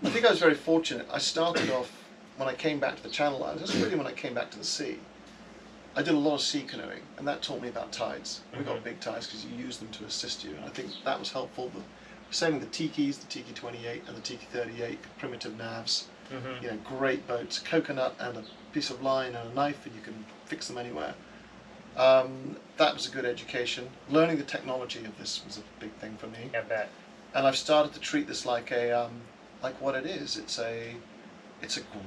I think I was very fortunate. I started off, when I came back to the Channel Islands, that's really when I came back to the sea. I did a lot of sea canoeing, and that taught me about tides. We got big tides because you use them to assist you, and I think that was helpful. But sailing the Tikis, the Tiki 28 and the Tiki 38, primitive navs, great boats, coconut and a piece of line and a knife, and you can fix them anywhere. That was a good education. Learning the technology of this was a big thing for me. I bet. And I've started to treat this like like what it is. It's a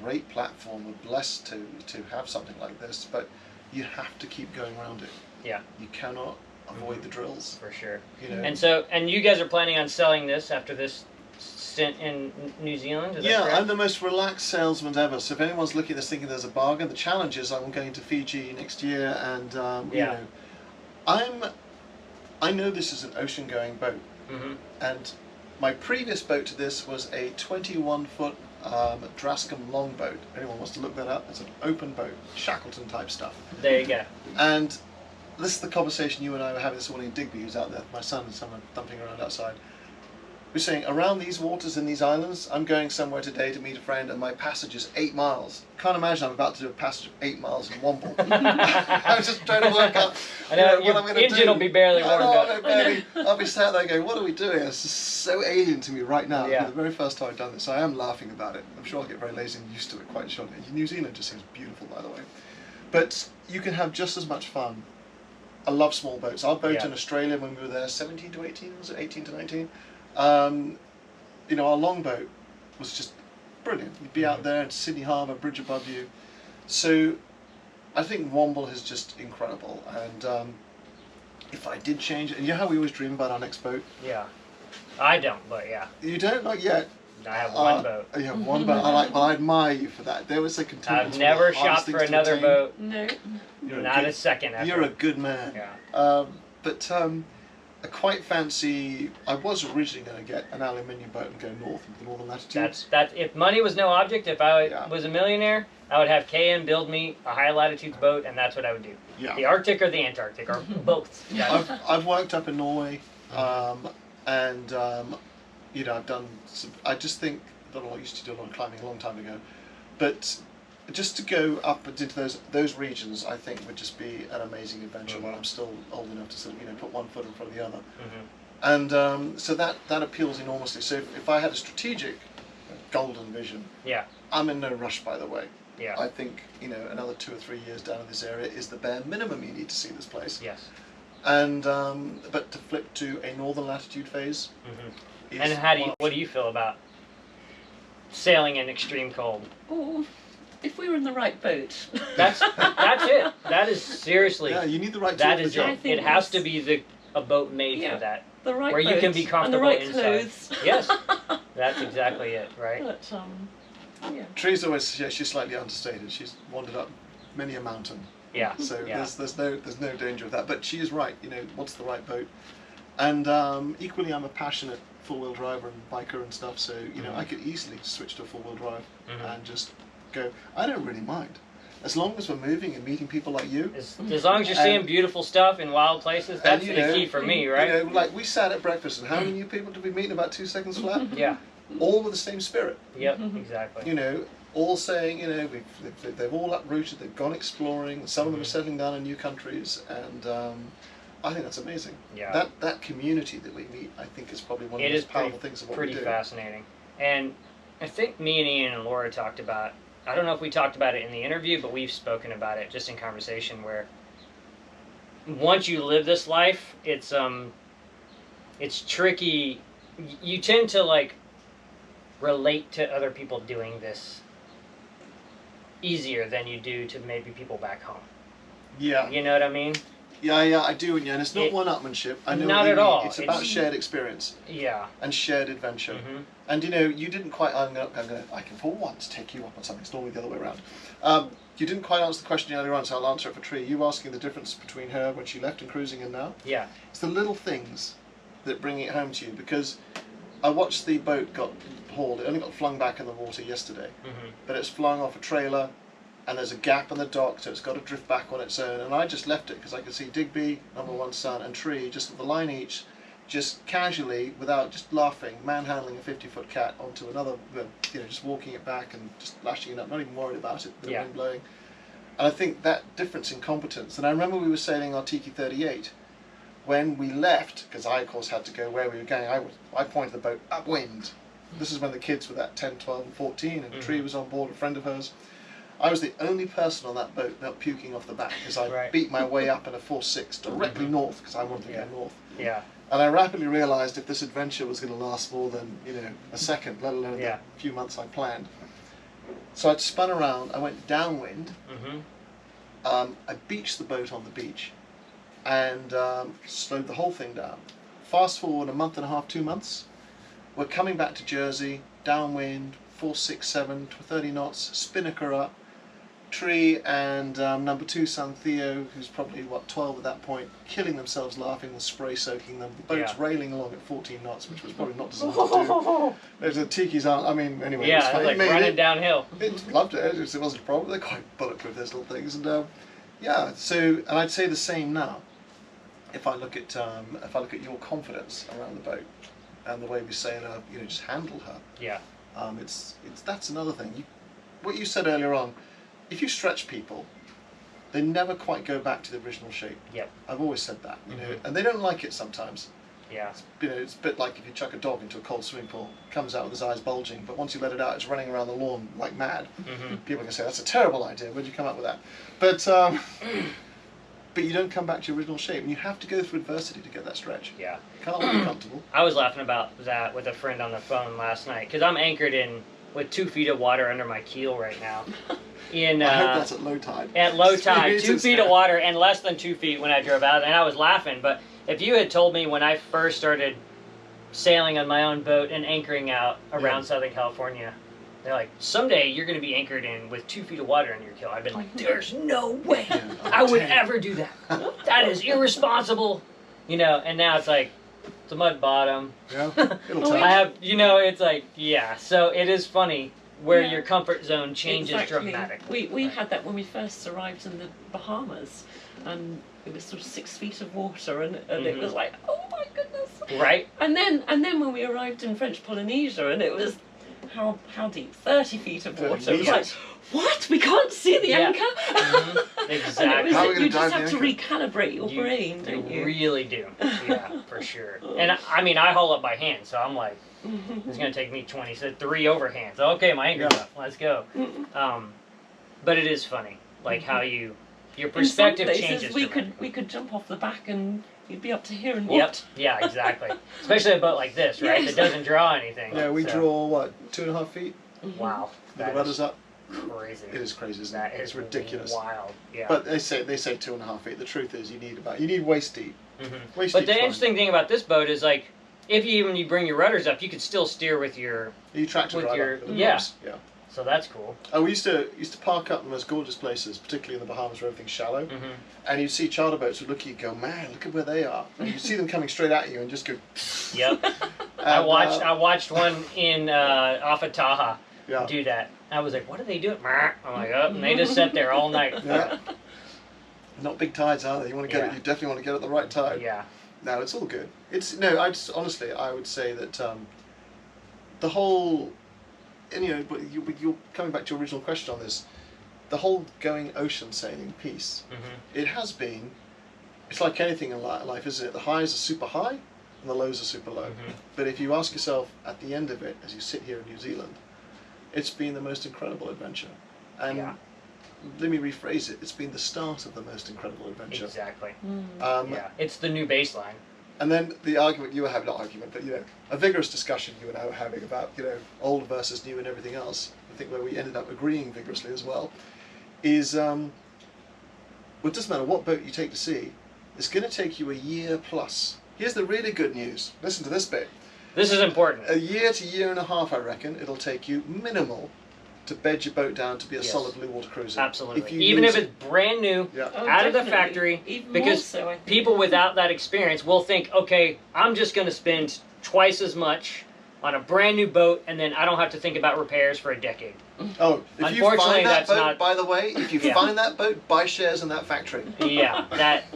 great platform. We're blessed to have something like this, but you have to keep going around it. Yeah. You cannot avoid the drills. For sure. know. And you guys are planning on selling this after this stint in New Zealand? Is that correct? I'm the most relaxed salesman ever. So if anyone's looking at this thinking there's a bargain, the challenge is I'm going to Fiji next year, and I know this is an ocean-going boat, and my previous boat to this was a 21-foot Drascombe longboat. Anyone wants to look that up? It's an open boat, Shackleton type stuff. There you go. And this is the conversation you and I were having this morning in Digby, who's out there, my son and someone thumping around outside. We're saying, around these waters in these islands, I'm going somewhere today to meet a friend, and my passage is 8 miles. Can't imagine I'm about to do a passage of 8 miles in Womble. I was just trying to work out I know, what I'm going to do. your engine will be barely warmed up. I'll be sat there going, what are we doing? This is so alien to me right now. Yeah. For the very first time I've done this, so I am laughing about it. I'm sure I'll get very lazy and used to it quite shortly. New Zealand just seems beautiful, by the way. But you can have just as much fun. I love small boats. Our boat in Australia when we were there, 17 to 18, was it 18 to 19? Our longboat was just brilliant. You'd be out there in Sydney Harbour, bridge above you. So I think Womble is just incredible. And if I did change it, and you know how we always dream about our next boat? Yeah. I don't, but yeah. You don't? Not yet. I have one boat. You have one boat. I admire you for that. There was a I've never shopped for another boat. No. Not a second effort. You're a good man. Yeah. I quite fancy. I was originally going to get an aluminium boat and go north into the northern latitudes. That's if money was no object. If I was a millionaire, I would have KN build me a high latitudes boat, and that's what I would do. Yeah. The Arctic or the Antarctic, or both. Yeah. I've worked up in Norway, and I've done some. I just think that I used to do a lot of climbing a long time ago, but just to go up into those regions, I think would just be an amazing adventure when I'm still old enough to sort of, put one foot in front of the other. And so that appeals enormously. So if I had a strategic golden vision, I'm in no rush, by the way. Yeah. I think another 2 or 3 years down in this area is the bare minimum you need to see this place. Yes. And but to flip to a northern latitude phase. And what do you feel about sailing in extreme cold? Oh, if we were in the right boat. That's it. That is seriously. Yeah, you need the right. That is it. It has to be a boat made for that. The right where boat you can be comfortable and the right inside. Clothes. Yes, that's exactly it. Right. But Tree's always she's slightly understated. She's wandered up many a mountain. Yeah. So there's no danger of that. But she is right. What's the right boat? And equally, I'm a passionate four-wheel driver and biker and stuff. So I could easily switch to a four-wheel drive and just go. I don't really mind. as long as we're moving and meeting people like you. As long as you're seeing beautiful stuff in wild places, that's the key for me, right? You know, like we sat at breakfast, and how many new people did we meet in about 2 seconds flat? Yeah. All with the same spirit. Yep, exactly. You know, all saying, you know, they've all uprooted, they've gone exploring, some of them are settling down in new countries, and I think that's amazing. Yeah. That community that we meet, I think, is probably one of the most powerful things of what we do. Pretty fascinating. And I think me and Ian and Laura talked about, I don't know if we talked about it in the interview, but we've spoken about it just in conversation, where once you live this life, it's tricky. You tend to like relate to other people doing this easier than you do to maybe people back home. Yeah. You know what I mean? Yeah, I do, and it's not one-upmanship. I know not what you at mean. all. It's about shared experience. Yeah. And shared adventure. And you know, you didn't quite. I can for once take you up on something. It's normally the other way around. You didn't quite answer the question earlier on, so I'll answer it for Tree. You were asking the difference between her when she left and cruising and now. Yeah. It's the little things that bring it home to you, because I watched the boat got hauled. It only got flung back in the water yesterday, but it's flung off a trailer. And there's a gap in the dock, so it's got to drift back on its own. And I just left it because I could see Digby, number one son, and Tree, just with the line each, just casually, without just laughing, manhandling a 50-foot cat onto another, you know, just walking it back and just lashing it up, not even worried about it, the wind blowing. And I think that difference in competence. And I remember we were sailing our Tiki 38. When we left, because I, of course, had to go where we were going, I pointed the boat upwind. This is when the kids were that 10, 12, and 14, and Tree was on board, a friend of hers. I was the only person on that boat not puking off the back, because I beat my way up in a 4-6 directly north, because I wanted to go north. Yeah. And I rapidly realised if this adventure was going to last more than, you know, a second, let alone the few months I planned. So I'd spun around, I went downwind, I beached the boat on the beach, and slowed the whole thing down. Fast forward a month and a half, 2 months, we're coming back to Jersey, downwind, 4, 6, 7, 30 knots, spinnaker up, Tree and number two son Theo, who's probably, what, 12 at that point, killing themselves laughing, the spray soaking them. The boat's railing along at 14 knots, which was probably not designed to do. The Tikis aren't, I mean, anyway. Yeah, it was like running downhill. Loved it, it wasn't a problem. They're quite bulletproof, those little things. And yeah, so, and I'd say the same now. If I look at your confidence around the boat and the way we sail her, you know, just handle her. Yeah. That's another thing. What you said earlier on, if you stretch people, they never quite go back to the original shape. Yep. I've always said that, you know, and they don't like it sometimes. Yeah. You know, it's a bit like if you chuck a dog into a cold swimming pool, it comes out with his eyes bulging, but once you let it out, it's running around the lawn like mad. People can say, that's a terrible idea, where'd you come up with that? But you don't come back to your original shape, and you have to go through adversity to get that stretch. Yeah. You can't be comfortable. I was laughing about that with a friend on the phone last night, because I'm anchored in with 2 feet of water under my keel right now. I hope that's at low tide. At low tide, 2 feet of water, and less than 2 feet when I drove out, and I was laughing. But if you had told me when I first started sailing on my own boat and anchoring out around Southern California, they're like, someday you're going to be anchored in with 2 feet of water in your keel. I've been like, there's no way I would ever do that. That is irresponsible. You know, and now it's like, it's a mud bottom. Yeah, it'll touch. I have, you know, it's like, yeah. So it is funny where your comfort zone changes dramatically. We had that when we first arrived in the Bahamas, and it was sort of 6 feet of water, and it was like, oh my goodness. Right. And then when we arrived in French Polynesia, and it was how deep? 30 feet of water. It was like, what? We can't see the anchor? Exactly. How are we you gonna just have to recalibrate your brain, don't you? You really do. Yeah, for sure. And I mean, I haul up by hand, so I'm like, it's going to take me 3 overhands. Okay, my anchor's up. Let's go. But it is funny, like how your perspective in some places, changes. we could jump off the back and you'd be up to here and what? Yeah, exactly. Especially a boat like this, right? That doesn't draw anything. Yeah, we draw, what, 2.5 feet? Wow. With the rudders up. Crazy. It is crazy, isn't it? It's is ridiculous. Wild. Yeah. But they say 2.5 feet. The truth is, you need waist deep. Waist but deep's the fine. interesting thing about this boat is, like, if you bring your rudders up, you could still steer with your tractor driver. Yeah. Yeah. So that's cool. We used to park up in the most gorgeous places, particularly in the Bahamas where everything's shallow. And you'd see charter boats would look at you and go, man, look at where they are. And you'd see them coming straight at you and just go. Yep. I watched one in off of Taha. do that. I was like, what are they doing? I'm like, oh, and they just sat there all night. Yeah. Not big tides, are they? You want to get it. You definitely want to get at the right tide. Yeah. No, it's all good. It's no. Honestly, I would say that the whole, and but you're coming back to your original question on this. The whole going ocean sailing piece. It has been. It's like anything in life, isn't it? The highs are super high, and the lows are super low. But if you ask yourself at the end of it, as you sit here in New Zealand, it's been the most incredible adventure. And let me rephrase it. It's been the start of the most incredible adventure. Exactly. It's the new baseline. And then the argument you were having, not argument, but a vigorous discussion you and I were having about old versus new and everything else. I think where we ended up agreeing vigorously as well is well, it doesn't matter what boat you take to sea, it's going to take you a year plus. Here's the really good news. Listen to this bit. This is important. A year to year and a half, I reckon, it'll take you minimal to bed your boat down to be a solid blue water cruiser. Absolutely. Even if it's brand new, out of the factory, because people without that experience will think, okay, I'm just going to spend twice as much on a brand new boat, and then I don't have to think about repairs for a decade. Oh, if you find that boat, by the way, if you find that boat, buy shares in that factory.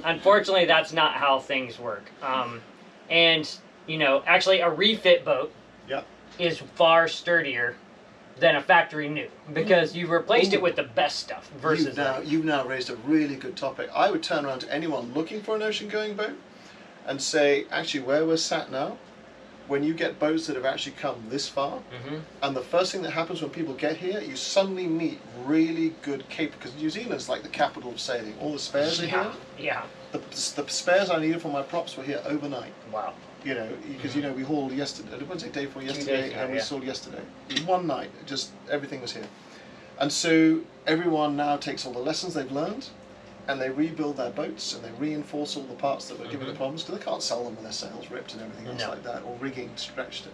Unfortunately, that's not how things work. And, actually a refit boat is far sturdier than a factory new, because you've replaced it with the best stuff versus you've now raised a really good topic. I would turn around to anyone looking for an ocean going boat and say, actually, where we're sat now, when you get boats that have actually come this far, and the first thing that happens when people get here, you suddenly meet really good because New Zealand's like the capital of sailing. All the spares are here. The spares I needed for my props were here overnight. Wow. Because we hauled yesterday. I wouldn't say day before yesterday, and we sailed yesterday. One night, just everything was here, and so everyone now takes all the lessons they've learned, and they rebuild their boats and they reinforce all the parts that were giving the problems, because they can't sell them with their sails ripped and everything else like that, or rigging stretched.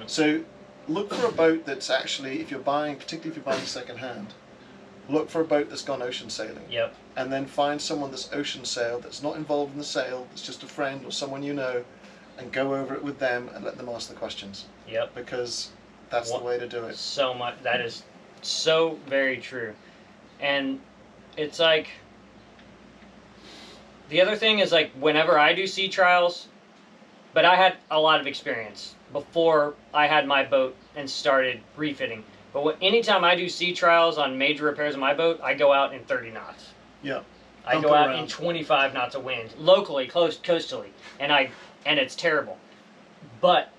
So look for a boat that's actually, particularly if you're buying second hand, look for a boat that's gone ocean sailing. And then find someone that's ocean sailed, that's not involved in the sail, that's just a friend or someone you know, and go over it with them and let them ask the questions. Because that's the way to do it. So much. That is so very true. And it's like, the other thing is, like, whenever I do sea trials, but I had a lot of experience before I had my boat and started refitting. But anytime I do sea trials on major repairs of my boat, I go out in 30 knots. I go out in 25 knots of wind, locally, coastally, and it's terrible. But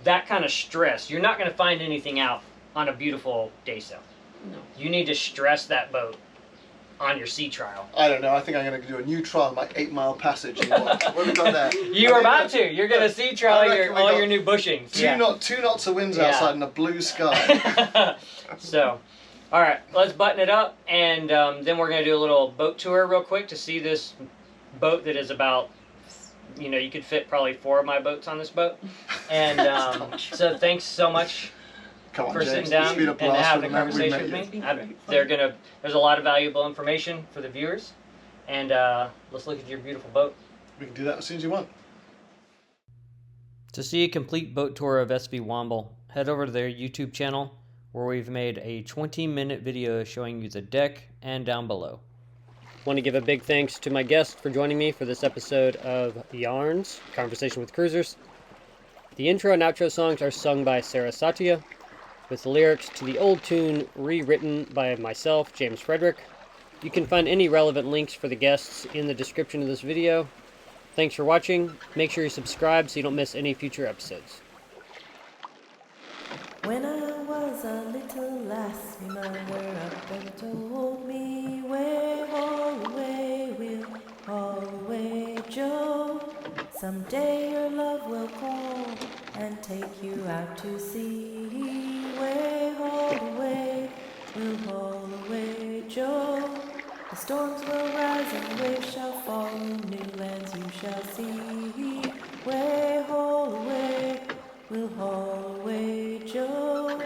that kind of stress, you're not going to find anything out on a beautiful day sail. No. You need to stress that boat on your sea trial. I don't know. I think I'm going to do a new trial, my 8-mile passage. What have we got there? You're about to. You're going to sea trial all your new bushings. Two knots of winds outside and a blue sky. So, all right, let's button it up, and then we're going to do a little boat tour real quick to see this boat that is about, you could fit probably 4 of my boats on this boat. And so thanks so much for sitting down and having a conversation with me. There's a lot of valuable information for the viewers, and let's look at your beautiful boat. We can do that as soon as you want. To see a complete boat tour of SV Womble, head over to their YouTube channel, where we've made a 20-minute video showing you the deck and down below. Want to give a big thanks to my guest for joining me for this episode of Yarns, Conversation with Cruisers. The intro and outro songs are sung by Satya, with the lyrics to the old tune rewritten by myself, James Frederick. You can find any relevant links for the guests in the description of this video. Thanks for watching. Make sure you subscribe so you don't miss any future episodes. When I was a little lass, my mother up and told me, "Way, haul away, we'll haul away, Joe. Someday your love will call and take you out to sea. Way, haul away, we'll haul away, Joe. The storms will rise and waves shall fall, and new lands you shall see. Way, haul away, we'll haul away, Joe.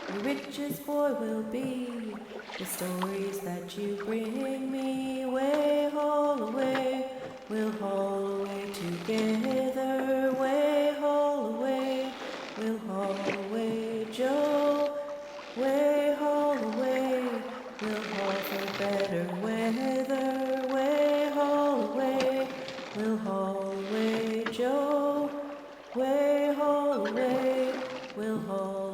The richest boy will be the stories that you bring me. Way, haul away, we'll haul away together. Way, haul away, we'll haul away, Joe. Way, haul away, Joe. Way, haul away, we'll haul